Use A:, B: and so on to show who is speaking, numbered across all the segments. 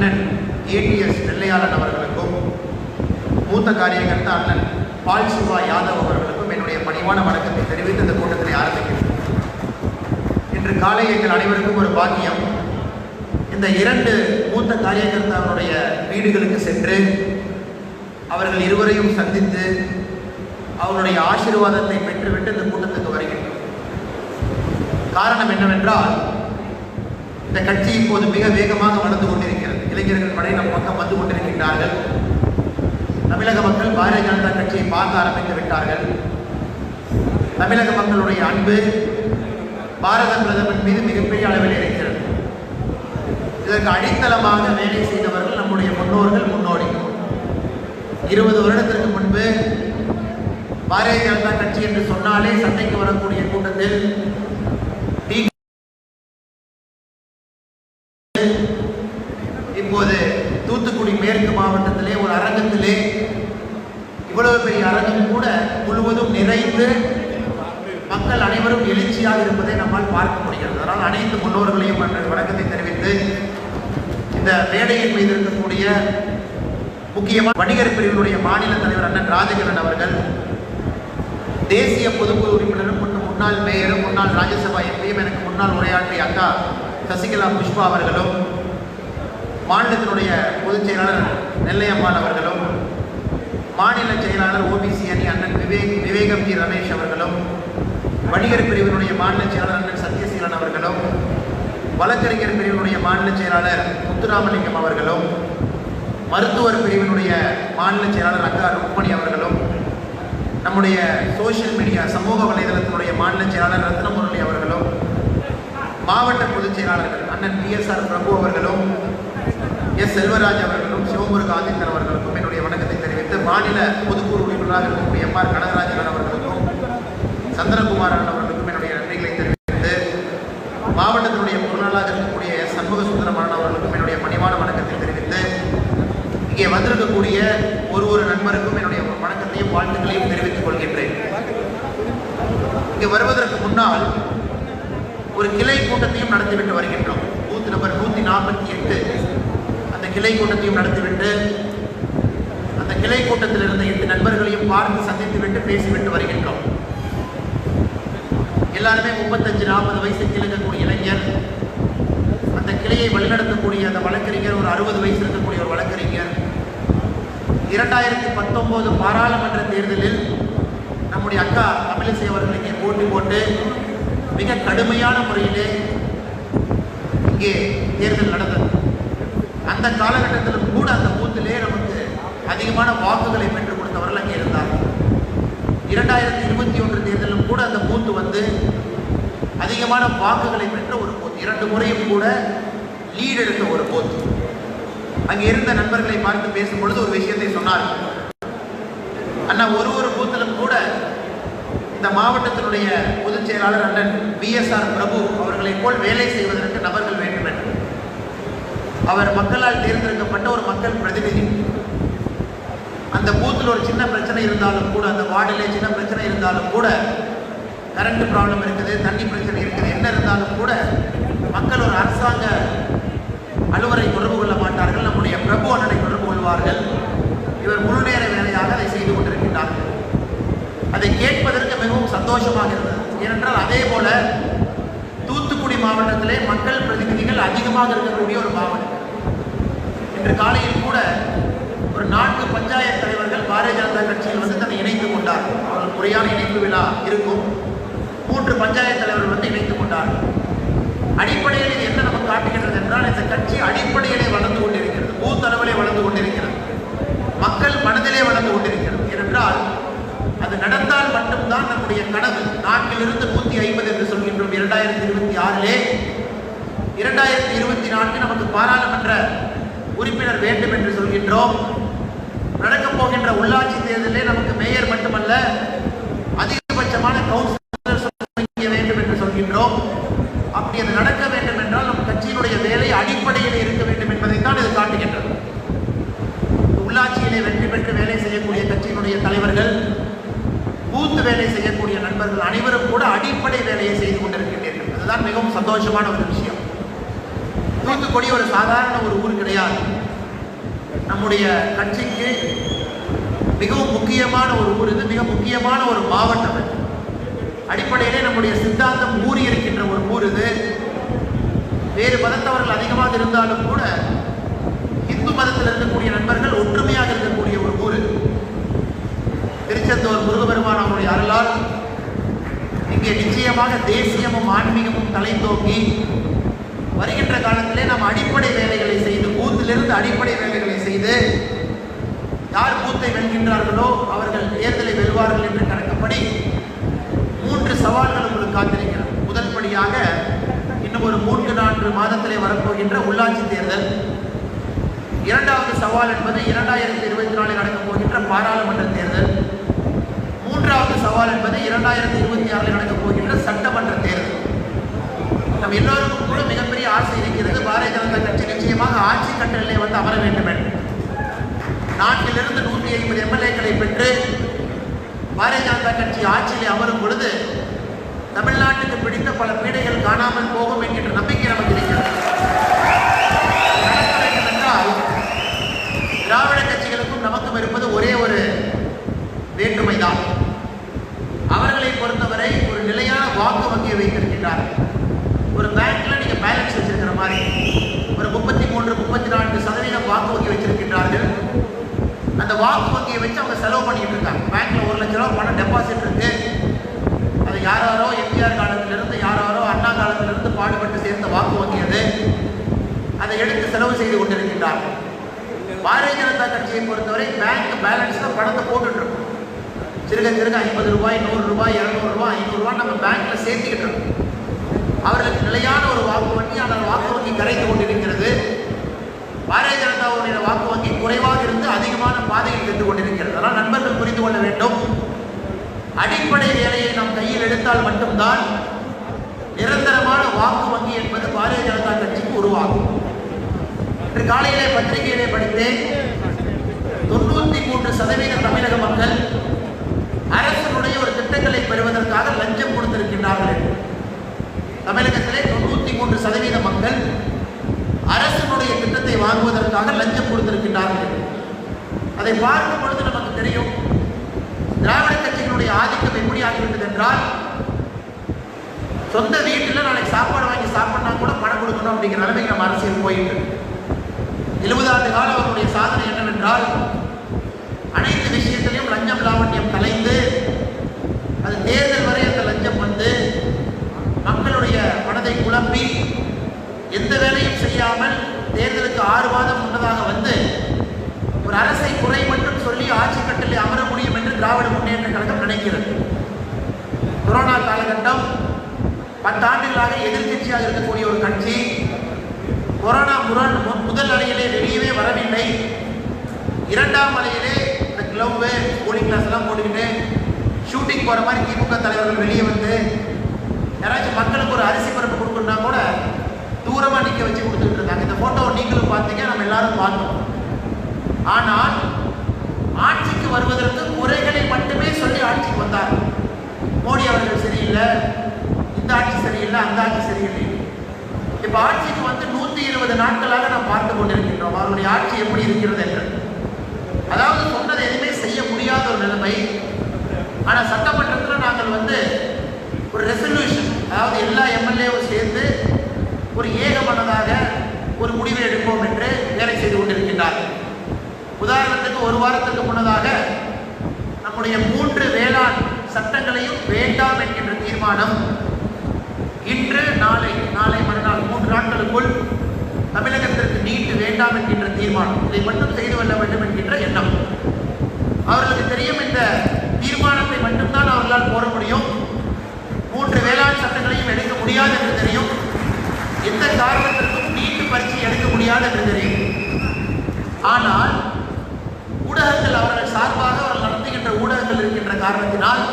A: அண்ணன் ATS நெல்லையாளன் அவர்களுக்கும் மூத்த காரியகர்த்தா அண்ணன் பால் சிவா யாதவ் அவர்களுக்கும் என்னுடைய பணிவான வணக்கத்தை தெரிவித்து இந்த கூட்டத்தினை ஆரம்பிக்கிறேன். இன்று காலை எங்கள் அனைவருக்கும் ஒரு பாக்கியம். இந்த 2 மூத்த காரியகர்த்தாவுடைய வீடுகளுக்கு சென்று அவர்கள் இருவரையும் சந்தித்து அவருடைய ஆசீர்வாதத்தை பெற்றுவிட்டு இந்த கூட்டத்துக்கு வருகின்றோம். காரணம் என்னவென்றால், இந்த கட்சி இப்போது மிக வேகமாக வளர்ந்து கொண்டிருக்கிறது. இளைஞர்கள் படை நம் பக்கம் வந்து கொண்டிருக்கின்றார்கள். தமிழக மக்கள் பாரதிய ஜனதா கட்சியை பார்க்க ஆரம்பித்து விட்டார்கள். தமிழக மக்களுடைய அன்பு பாரத பிரதமர் மீது மிகப்பெரிய அளவில் இருக்கிறது. இதற்கு அடித்தளமாக வேலை செய்தவர்கள் நம்முடைய முன்னோர்கள், முன்னோடி. 20 வருடத்திற்கு முன்பு பாரதிய ஜனதா கட்சி என்று சொன்னாலே சண்டைக்கு வரக்கூடிய கூட்டத்தில் இப்போது தூத்துக்குடி மேற்கு மாவட்டத்திலே ஒரு அரங்கத்திலே, இவ்வளவு பெரிய அரங்கம் கூட முழுவதும் நிறைந்து மக்கள் அனைவரும் எழுச்சியாக இருப்பதை நம்மால் பார்க்க முடிகிறது. அதனால் அனைத்து முன்னோர்களையும் வணக்கத்தை தெரிவித்து, இந்த மேடையின் மீது இருக்கக்கூடிய முக்கியமான வணிகர் பிரிவினுடைய மாநில தலைவர் அண்ணன் ராஜகிரண் அவர்கள், தேசிய பொதுக்குழு உறுப்பினரும் முன்னாள் மேயரும் முன்னாள் ராஜ்யசபா எம்பியும் எனக்கு முன்னால் உரையாற்றிய அக்கா சசிகலா புஷ்பா அவர்களும், மாநிலத்தினுடைய பொதுச் செயலாளர் நெல்லையம்மாள் அவர்களும், மாநில செயலாளர் OBC அணி அண்ணன் விவேகம் ஜி ரமேஷ் அவர்களும், வணிகர் பிரிவினுடைய மாநில செயலாளர் அண்ணன் சத்யசீலன் அவர்களும், வழக்கறிஞர் பிரிவினுடைய மாநில செயலாளர் முத்துராமலிங்கம் அவர்களும், மருத்துவர் பிரிவினுடைய மாநில செயலாளர் அக்கா ருக்மணி அவர்களும், நம்முடைய சோசியல் மீடியா சமூக வலைதளத்தினுடைய மாநில செயலாளர் ரத்னமுரளி அவர்களும், மாவட்ட பொதுச் செயலாளர்கள் அண்ணன் PSR பிரபு அவர்களும், செல்வராஜ் அவர்களும், சிவமுருக ஆதித்தன் அவர்களுக்கும் என்னுடைய வணக்கத்தை தெரிவித்து, மாநில பொதுக்குழு உறுப்பினராக இருக்கக்கூடிய MR கனகராஜன் அவர்களுக்கும் சந்திரகுமாரன் அவர்களுக்கும் என்னுடைய நன்றிகளை தெரிவித்து, மாவட்டத்தினுடைய பொருளாளராக இருக்கக்கூடிய சண்முக சுந்தரமரன் அவர்களுக்கும் என்னுடைய பணிவான வணக்கத்தை தெரிவித்து, இங்கே வந்திருக்கக்கூடிய ஒரு நண்பருக்கும் என்னுடைய வணக்கத்தையும் வாழ்த்துக்களையும் தெரிவித்துக் கொள்கின்றேன். இங்கே வருவதற்கு முன்னால் ஒரு கிளை கூட்டத்தையும் நடத்திவிட்டு வருகின்றோம். பூத் நம்பர் 148 அந்த கிளை கூட்டத்தையும் நடத்திவிட்டு, அந்த கிளை கூட்டத்தில் இருந்த 8 நண்பர்களையும் பார்த்து சந்தித்துவிட்டு பேசிவிட்டு வருகின்றோம். எல்லாருமே 35-40 வயசுக்கு இருக்கக்கூடிய இளைஞர். அந்த கிளையை வழிநடத்தக்கூடிய அந்த வழக்கறிஞர் ஒரு 60 வயசு இருக்கக்கூடிய ஒரு வழக்கறிஞர். 2019 பாராளுமன்ற தேர்தலில் நம்முடைய அக்கா தமிழிசை அவர்கள் இங்கே போட்டி போட்டு மிக கடுமையான முறையிலே இங்கே தேர்தல் நடந்தது. அந்த காலகட்டத்திலும் கூட அந்த பூத்திலே நமக்கு அதிகமான வாக்குகளை பெற்றுக் கொடுத்தவர்கள் அங்கே இருந்தார்கள். 2021 தேர்தலிலும் கூட அந்த பூத்து வந்து அதிகமான வாக்குகளை பெற்ற ஒரு பூத்து, 2 முறையும் கூட லீட் எடுத்த ஒரு பூத்து. அங்கே இருந்த நண்பர்களை பார்த்து பேசும்பொழுது ஒரு விஷயத்தை சொன்னார். அண்ணா, ஒரு பூத்திலும் கூட இந்த மாவட்டத்தினுடைய பொதுச் செயலாளர் அண்ணன் BSR பிரபு அவர்களை போல் வேலை செய்வதற்கு நபர்கள் வேண்டும் என்று. அவர் மக்களால் தேர்ந்தெடுக்கப்பட்ட ஒரு மக்கள் பிரதிநிதி. அந்த பூத்தில் ஒரு சின்ன பிரச்சனை இருந்தாலும் கூட, அந்த வார்டிலே சின்ன பிரச்சனை இருந்தாலும் கூட, கரண்ட் ப்ராப்ளம் இருக்குது, தண்ணி பிரச்சனை இருக்குது, என்ன இருந்தாலும் கூட மக்கள் ஒரு அரசாங்க அலுவலரை தொடர்பு கொள்ள மாட்டார்கள். நம்முடைய பிரபு அண்ணனை தொடர்பு கொள்வார்கள். இவர் முழு நேர வேலையாக அதை செய்து கொண்டிருக்கின்றார்கள். அதை கேட்பதற்கு மிகவும் சந்தோஷமாக இருந்தது. ஏனென்றால் அதே போல தூத்துக்குடி மாவட்டத்திலே மக்கள் பிரதிநிதிகள் அதிகமாக இருக்கக்கூடிய ஒரு மாவட்டம். இன்று காலையில் கூட ஒரு 4 பஞ்சாயத்து தலைவர்கள் பாரதிய ஜனதா கட்சியில் வந்து தன்னை இணைத்துக் கொண்டார்கள். அவர்கள் முறையான இணைப்பு விழா இருக்கும். 3 பஞ்சாயத்து தலைவர்கள் வந்து இணைத்துக் கொண்டார்கள். அடிப்படையில் இது என்ன நமக்கு காட்டுகின்றது என்றால், இந்த கட்சி அடிப்படையிலே வளர்ந்து கொண்டிருக்கிறது, பூத் அளவிலே வளர்ந்து கொண்டிருக்கிறது, மக்கள் மனதிலே வளர்ந்து கொண்டிருக்கிறது. ஏனென்றால் அது நடந்தால் மட்டும்தான் நம்முடைய கனவு. 4லிருந்து 150 என்று சொல்கின்றோம் 2026. 2024 நமக்கு பாராளுமன்ற உறுப்பினர் வேண்டும் என்று சொல்கின்றோம். நடக்கப் போகின்ற உள்ளாட்சி தேர்தலிலே நமக்கு மேயர் மட்டுமல்ல, அதிகபட்சமான கவுன்சிலர் வேண்டும் என்று சொல்கின்றோம். அப்படி அது நடக்க வேண்டும் என்றால் நம் கட்சியினுடைய வேலை அடிப்படையில் இருக்க வேண்டும் என்பதைத்தான் இது காட்டுகின்றது. உள்ளாட்சியிலே வெற்றி பெற்று வேலை செய்யக்கூடிய கட்சியினுடைய தலைவர்கள், பூத்து வேலை செய்யக்கூடிய நண்பர்கள் அனைவரும் கூட அடிப்படை வேலையை செய்து கொண்டிருக்கின்றீர்கள். அதுதான் மிகவும் சந்தோஷமான ஒரு விஷயம். தூத்துக்குடி ஒரு சாதாரண ஒரு ஊர் கிடையாது. நம்முடைய கட்சிக்கு மிகவும் முக்கியமான ஒரு ஊர் இது, மிக முக்கியமான ஒரு மாவட்டம். அடிப்படையிலே நம்முடைய சித்தாந்தம் ஊறி இருக்கின்ற ஒரு ஊர் இது. வேறு மதத்தவர்கள் அதிகமாக இருந்தாலும் கூட இந்து மதத்தில் இருக்கக்கூடிய நண்பர்கள் ஒற்றுமையாக இருக்கக்கூடிய ஒரு ஊர். திருச்செந்தூர் முருகபெருமான் அவருடைய அருளால் இங்கே நிச்சயமாக தேசியமும் ஆன்மீகமும் தலை தோங்கி வருகின்ற காலத்திலே நாம் அடிப்படை வேலைகளை செய்து, பூத்திலிருந்து அடிப்படை வேலைகளை செய்து, யார் பூத்தை வெல்கின்றார்களோ அவர்கள் தேர்தலை வெல்வார்கள் என்று கணக்கப்படி 3 சவால்கள் உங்களுக்கு காத்திருக்கிறது. முதற்படியாக இன்னும் ஒரு 3-4 மாதத்திலே வரப்போகின்ற உள்ளாட்சி தேர்தல். இரண்டாவது சவால் என்பது 2024 நடக்கப் போகின்ற பாராளுமன்ற தேர்தல். மூன்றாவது சவால் என்பது 2026 நடக்கப் போகின்ற சட்டமன்ற தேர்தல். நம் எல்லோருக்கும் கூட மிகப்பெரிய ஆசை இருக்கிறது, பாரதிய ஜனதா கட்சி நிச்சயமாக ஆட்சி கட்டளிலே வந்து அமர வேண்டும் என்று. 4 to 150 எம்எல்ஏக்களை பெற்று பாரதிய ஜனதா கட்சி ஆட்சியிலே அமரும் பொழுது தமிழ்நாட்டுக்கு பிடித்த பல பீடைகள் காணாமல் போகும் என்கின்ற நம்பிக்கை நமக்கு இருக்கிறது. நடக்க வேண்டும் என்றால் திராவிட கட்சிகளுக்கும் நமக்கும் இருப்பது ஒரே ஒரு வேற்றுமைதான். அவர்களை பொறுத்தவரை ஒரு நிலையான வாக்கு வங்கியை வைத்திருக்கின்றார்கள். ஒரு பேங்க்ல நீங்க பேலன்ஸ் வச்சிருக்கிற மாதிரி ஒரு 33-34% வாக்கு வங்கி வச்சிருக்கின்றார்கள். அந்த வாக்கு வங்கியை வச்சு அவங்க செலவு பண்ணிட்டு இருக்காங்க. பேங்க்ல 1 லட்சம் ரூபாய் பணம் டெபாசிட் இருக்கு. அது யாரோ எம்ஜிஆர் காலத்திலிருந்து யாரோ அண்ணா காலத்திலிருந்து பாடுபட்டு சேர்ந்த வாக்கு வங்கி அது. அதை எடுத்து செலவு செய்து கொண்டிருக்கின்றார்கள். பாரதிய ஜனதா கட்சியை பொறுத்தவரை பேங்க் பேலன்ஸ்ல பணத்தை போட்டுட்டு இருக்கும். சிறுக 50 ரூபாய், 100 ரூபாய், 200 ரூபாய், 500 ரூபாய் நம்ம பேங்க்ல சேர்த்துக்கிட்டு இருக்கோம். அவர்களுக்கு நிலையான ஒரு வாக்கு வங்கி, ஆனால் வாக்கு வங்கி கரைத்து கொண்டிருக்கிறது. பாரதிய ஜனதாவுடைய வாக்கு வங்கி குறைவாக இருந்து அதிகமான பாதையில் சென்று கொண்டிருக்கிறது. அதனால் நண்பர்கள் புரிந்து கொள்ள வேண்டும், அடிப்படை வேலையை நாம் கையில் எடுத்தால் மட்டும்தான் நிரந்தரமான வாக்கு வங்கி என்பது பாரதிய ஜனதா கட்சிக்கு உருவாகும். இன்று காலையிலே பத்திரிகையிலே படித்தேன், 93% தமிழக மக்கள் அரசினுடைய ஒரு திட்டங்களை பெறுவதற்காக லஞ்சம் கொடுத்திருக்கின்றார்கள். தமிழகத்திலே 93% மக்கள் அரசினுடைய திட்டத்தை வாங்குவதற்காக லஞ்சம் கொடுத்திருக்கின்றார்கள். அதை பார்க்கும் பொழுது நமக்கு தெரியும், திராவிட கட்சிகளுடைய ஆதிக்கம் எப்படி ஆகிவிட்டது என்றால், சொந்த வீட்டில் நாளைக்கு சாப்பாடு வாங்கி சாப்பிடனா கூட பணம் கொடுக்கணும் அப்படிங்கிற நிலைமைக்கு நம்ம அரசியல் போயிட்டு. 70 ஆண்டு கால அவருடைய சாதனை என்னவென்றால், அனைத்து விஷயத்திலையும் லஞ்சம் லாவண்யம் கலைந்து அது தேர்தல் வரை அந்த லஞ்சம் வந்து மக்களுடைய மனதை குழப்பி எந்த வேலையும் செய்யாமல் தேர்தலுக்கு 6 மாதம் முன்னதாக வந்து ஒரு அரசை குறை மட்டும் சொல்லி ஆட்சி கட்டிலே அமர முடியும் என்று திராவிட முன்னேற்ற கழகம் நினைக்கிறது. கொரோனா காலகட்டம் 10 ஆண்டுகளாக எதிர்கட்சியாக இருக்கக்கூடிய ஒரு கட்சி கொரோனா முதல் அலையிலே வெளியவே வரவில்லை. 2ஆம் அலையிலே இந்த கிளவு கூலிங் கிளாஸ் எல்லாம் போட்டுக்கிட்டு ஷூட்டிங் போற மாதிரி திமுக தலைவர்கள் வெளியே வந்து யாராச்சும் மக்களுக்கு ஒரு அரிசி பருப்பு கொடுக்கணும்னா கூட தூரமா நிக்க வச்சு கொடுத்துட்டு இருந்தாங்க. இந்த போட்டோவை நீங்களும் பார்த்தீங்க, நம்ம எல்லாரும் பார்த்தோம். ஆனால் ஆட்சிக்கு வருவதற்கு குறைகளை மட்டுமே சொல்லி ஆட்சிக்கு வந்தார். மோடி அவர்கள் சரியில்லை, இந்த ஆட்சி சரியில்லை, அந்த ஆட்சி சரியில்லை. இப்ப ஆட்சிக்கு வந்து 120 நாட்களாக நாம் பார்த்து கொண்டிருக்கின்றோம் அவருடைய ஆட்சி எப்படி இருக்கிறது என்று. அதாவது சொன்னதை எதுவுமே செய்ய முடியாத ஒரு நிலைமை. ஆனா சட்டமன்றத்தில் நாங்கள் வந்து ஒரு ரெசல்யூஷன், அதாவது எல்லா எம்எல்ஏவும் சேர்ந்து ஒரு ஏகமனதாக ஒரு முடிவை எடுப்போம் என்று வேலை செய்து கொண்டிருக்கின்றார்கள். உதாரணத்துக்கு 1 வாரத்துக்கு முன்னதாக நம்முடைய 3 வேளாண் சட்டங்களையும் வேண்டாம் என்கின்ற தீர்மானம் இன்று நாளை மறுநாள் 3 நாட்களுக்குள் தமிழகத்திற்கு நீட்டு வேண்டாம் என்கின்ற தீர்மானம், இதை மட்டும் செய்து கொள்ள வேண்டும் என்கின்ற எண்ணம். அவர்களுக்கு தெரியும், இந்த தீர்மானத்தை மட்டும்தான் அவர்களால் போட முடியும். 3 வேளாண் சட்டங்களையும் எடுக்க முடியாது என்று தெரியும். எந்த காரணத்திற்கும் நீட்டு பரீட்சை எடுக்க முடியாது என்று தெரியும். ஆனால் ஊடகங்கள் அவர்கள் சார்பாக அவர்கள் நடத்துகின்ற ஊடகங்கள் இருக்கின்ற காரணத்தினால்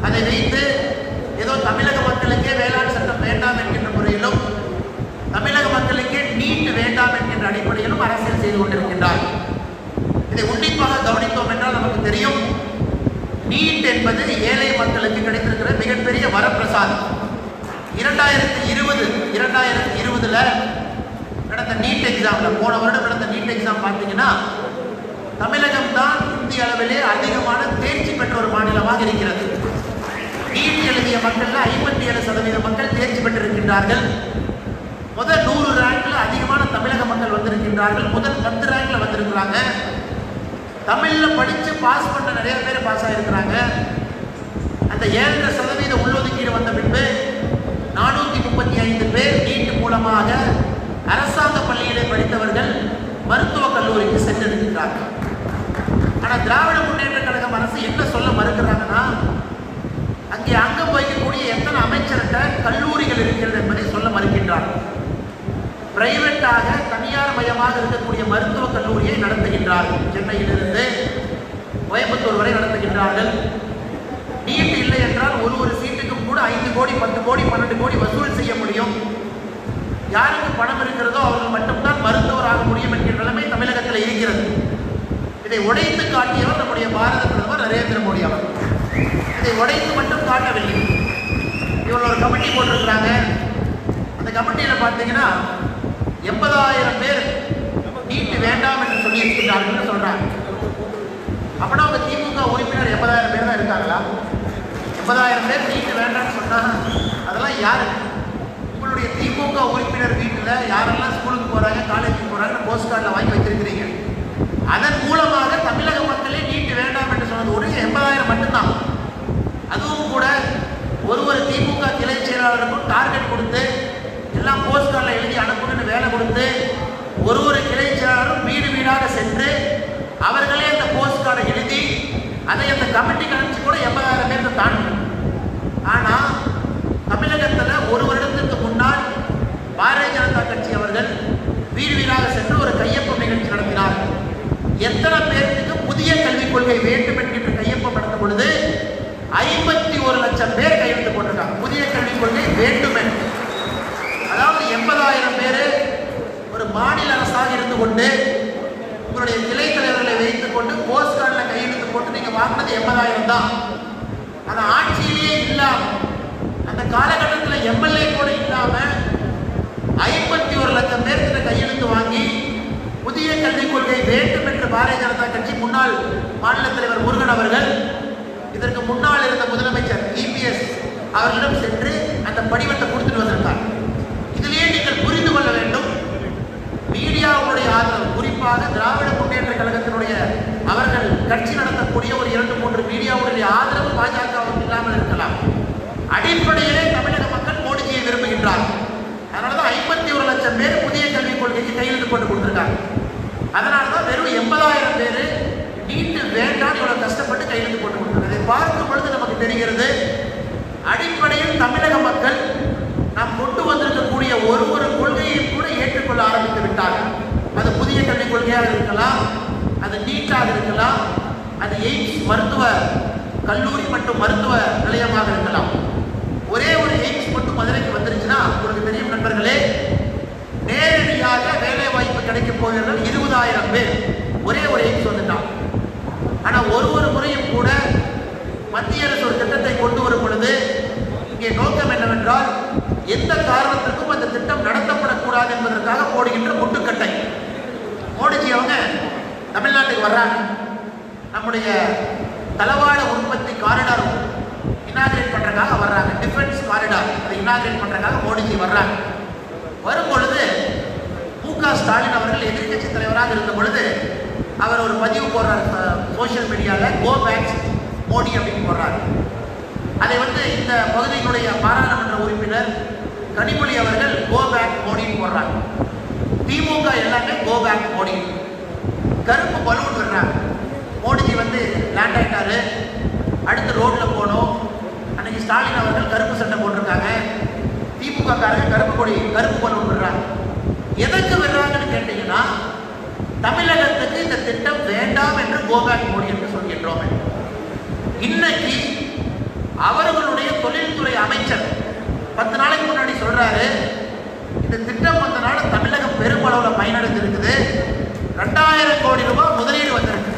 A: அதை வைத்து ஏதோ தமிழக மக்களுக்கே வேளாண் சட்டம் வேண்டாம் என்கின்ற முறையிலும் தமிழக மக்களுக்கே நீட்டு வேண்டாம் என்கின்ற அடிப்படையிலும் அரசியல் செய்து கொண்டிருக்கின்றார். இதை உன்னிப்பாக கவனித்தோம் என்றால் நமக்கு தெரியும், நீட் என்பது ஏழை மக்களுக்கு கிடைத்திருக்கிற மிகப்பெரிய வரப்பிரசாதம். 2020 நடந்த நீட் எக்ஸாம்ல, போன வருடம் நடந்த நீட் எக்ஸாம் பார்த்தீங்கன்னா தமிழகம் தான் இந்திய அளவிலே அதிகமான தேர்ச்சி பெற்ற ஒரு மாநிலமாக இருக்கிறது. நீட் எழுதிய மக்கள்ல 57% மக்கள் தேர்ச்சி பெற்றிருக்கின்றார்கள். முதல் 100 ரேங்க்ல அதிகமான தமிழக மக்கள் வந்திருக்கின்றார்கள். முதல் 10 ரேங்க்ல வந்திருக்கிறாங்க. தமிழ்ல படிச்சு பாஸ் பண்ண நிறைய பேர் பாஸ் ஆயிருக்கிறாங்க. அந்த 7% உள்ளொதுக்கீடு வந்த பின்பு 435 பேர் நீட் மூலமாக அரசாங்க பள்ளியிலே படித்தவர்கள் மருத்துவக் கல்லூரிக்கு சென்றிருக்கிறார்கள். ஆனா திராவிட முன்னேற்ற கழகம் அரசு என்ன சொல்ல மறுக்கிறாங்கன்னா, அங்கே அங்கம் வகிக்கக்கூடிய எத்தனை அமைச்சர்கிட்ட கல்லூரிகள் இருக்கிறது என்பதை சொல்ல மறுக்கின்றார்கள். பிரைவேட்டாக தனியார் மயமாக இருக்கக்கூடிய மருத்துவக் கல்லூரியை நடத்துகின்றார்கள். சென்னையிலிருந்து கோயம்புத்தூர் வரை நடத்துகின்றார்கள். நீட் இல்லை என்றால் ஒரு சீட்டுக்கும் கூட 5 கோடி 10 கோடி 12 கோடி வசூல் செய்ய முடியும். யாருக்கு பணம் இருக்கிறதோ அவர்கள் மட்டும்தான் மருத்துவராக முடியும் என்கிற நிலைமை தமிழகத்தில் இருக்கிறது. இதை உடைத்து காட்டியவர் நம்முடைய பாரத பிரதமர் நரேந்திர மோடி அவர். இதை உடைத்து மட்டும் காட்டவில்லை. இவங்க ஒரு கமிட்டி போட்டிருக்கிறாங்க. அந்த கமிட்டியில் பார்த்தீங்கன்னா 80,000 பேர் நீட் வேண்டாம் என்று சொல்லியிருக்கிறார்கள் சொல்றாங்க. அப்படின்னா அவங்க திமுக உறுப்பினர் 80,000 பேர் தான் இருக்காங்களா? 80,000 பேர் நீட் வேண்டாம்னு சொன்னா அதெல்லாம் யாரு? உங்களுடைய திமுக உறுப்பினர் வீட்டில் யாரெல்லாம் ஸ்கூலுக்கு போறாங்க, காலேஜுக்கு போறாங்கன்னு போஸ்ட் கார்டில் வாங்கி வச்சிருக்கிறீங்க. அதன் மூலமாக தமிழக மக்களே நீட் வேண்டாம் என்று சொன்னது ஒரு 80,000 மட்டும்தான். அதுவும் கூட ஒரு திமுக கிளை செயலாளருக்கும் டார்கெட் கொடுத்து எல்லாம் போஸ்ட் கார்டில் எழுதி அனுப்புன்னு வேலை கொடுத்து ஒரு கிளை செயலாளரும் வீடு வீடாக சென்று அவர்களே அந்த போஸ்ட் கார்டை எழுதி அதை அந்த கமிட்டிக்கு அனுப்பிச்சு கூட 80,000 பேருக்கு தாண்டி. ஆனால் தமிழகத்தில் ஒரு வருடத்திற்கு முன்னால் பாரதிய ஜனதா கட்சி அவர்கள் வீடு வீடாக சென்று ஒரு கையொப்பம் நிகழ்ச்சி நடத்தினார். எத்தனை பேருக்கு புதிய கல்விக் கொள்கை வேண்டும் என்கின்ற கையொப்பம் நடந்த பொழுது 51 லட்சம் பேர் கையெழுத்து போட்டிருக்காங்க. புதிய கல்விக் கொள்கை வேண்டும் என்று. அதாவது 80,000 பேர் ஒரு மாநில அரசாக இருந்து கொண்டு உங்களுடைய கிளை தலைவர்களை வைத்துக் கொண்டு போஸ்ட் கார்டில் கையெழுத்து போட்டு நீங்க வாங்கினது 80,000 தான். அந்த ஆட்சியிலேயே இல்லாம அந்த காலகட்டத்தில் எம்எல்ஏ கூட இல்லாம 51 லட்சம் பேருக்கு கையெழுத்து வாங்கி புதிய கல்விக் கொள்கை வேண்டும் என்று பாரதிய ஜனதா கட்சி முன்னாள் மாநில தலைவர் முருகன் அவர்கள் இதற்கு முன்னால் இருந்த முதலமைச்சர் இபிஎஸ் அவர்களிடம் சென்று அந்த படிவத்தை கொடுத்துட்டு வந்திருக்கார். இதிலேயே நீங்கள் புரிந்து கொள்ள வேண்டும், மீடியாவுடைய ஆதரவு, குறிப்பாக திராவிட முன்னேற்ற கழகத்தினுடைய அவர்கள் கட்சி நடத்தக்கூடிய ஒரு 2-3 மீடியாவுடைய ஆதரவு பாஜகவுக்கு இல்லாமல் இருக்கலாம். அடிப்படையிலே தமிழக மக்கள் மோடிஜியை விரும்புகின்றார். அதனாலதான் 51 லட்சம் பேர் புதிய கல்விக் கொள்கைக்கு கையெழுத்து போட்டு கொடுத்திருக்காங்க. அதனாலதான் வெறும் 80,000 பேர் நீட்டு வேண்டாம் இவ்வளவு கஷ்டப்பட்டு கையெழுத்து போட்டு கொடுத்திருக்காங்க. இதை பார்க்கும் பொழுது நமக்கு தெரிகிறது, அடிப்படையில் தமிழக மக்கள் நாம் கொண்டு வந்திருக்கக்கூடிய ஒரு கொள்கையை கூட ஏற்றுக்கொள்ள ஆரம்பித்து விட்டார்கள். அது புதிய கல்விக் கொள்கையாக இருக்கலாம், அது நீட்டாக இருக்கலாம், அது எய்ம்ஸ் மருத்துவ கல்லூரி மற்றும் மருத்துவ நிலையமாக இருக்கலாம். ஒரே ஒரு எய்ம்ஸ் மட்டும் மதுரைக்கு வந்துருச்சுன்னா உங்களுக்கு தெரியும் நண்பர்களே, நேரடியாக வேலை வாய்ப்பு கிடைக்க போகிறவர்கள் 20,000 பேர் ஒரே ஒரு எய்ம்ஸ் வந்துட்டான். ஆனால் ஒரு முறையும் கூட மத்திய அரசு ஒரு திட்டத்தை கொண்டு வரும் பொழுது இங்கே நோக்கம் என்னவென்றால் எந்த காரணத்திற்கும் அந்த திட்டம் நடத்தப்படக்கூடாது என்பதற்காக போடுகின்ற முட்டுக்கட்டை. மோடிஜி அவங்க தமிழ்நாட்டுக்கு வர்றாங்க. நம்முடைய தளவாட உற்பத்தி காரிடார் இனாகிரேட் பண்றதுக்காக வர்றாங்க. டிஃபென்ஸ் காரிடார் அதை இனாகிரேட் பண்றதுக்காக மோடிஜி வர்றாங்க. வரும் பொழுது மு.க. ஸ்டாலின் அவர்கள் எதிர்கட்சி தலைவராக இருந்த பொழுது அவர் ஒரு பதிவு போடுறார் சோசியல் மீடியாவில், கோ பேக் மோடி அப்படின்னு போடுறாரு. அதை இந்த பகுதியினுடைய பாராளுமன்ற உறுப்பினர் கனிமொழி அவர்கள் கோ பேக் மோடின்னு போடுறாங்க. திமுக எல்லாமே கோ பேக் மோடி. கருப்பு பலூன் விடுறாங்க. மோடிஜி லேண்ட் ஆயிட்டாரு, அடுத்து ரோட்ல போனோம். அன்னைக்கு ஸ்டாலின் அவர்கள் கருப்பு சட்டை போட்டிருக்காங்க, திமுக காரங்க கருப்பு கொடி கருப்பு பலூன் விடுறாங்க. எதற்கு விடுறாங்கன்னு கேட்டீங்கன்னா, தமிழகத்துக்கு இந்த திட்டம் வேண்டாம் என்று கோ பேக் மோடி என்று சொல்கின்றோம். இன்னைக்கு அவர்களுடைய தொழில்துறை அமைச்சர் 10 நாளைக்கு முன்னாடி சொல்றாரு, இந்த திட்டம் வந்தனால தமிழகம் பெருமளவில் பயனடைந்திருக்குது, 2000 கோடி ரூபாய் முதலீடு வந்திருக்கு.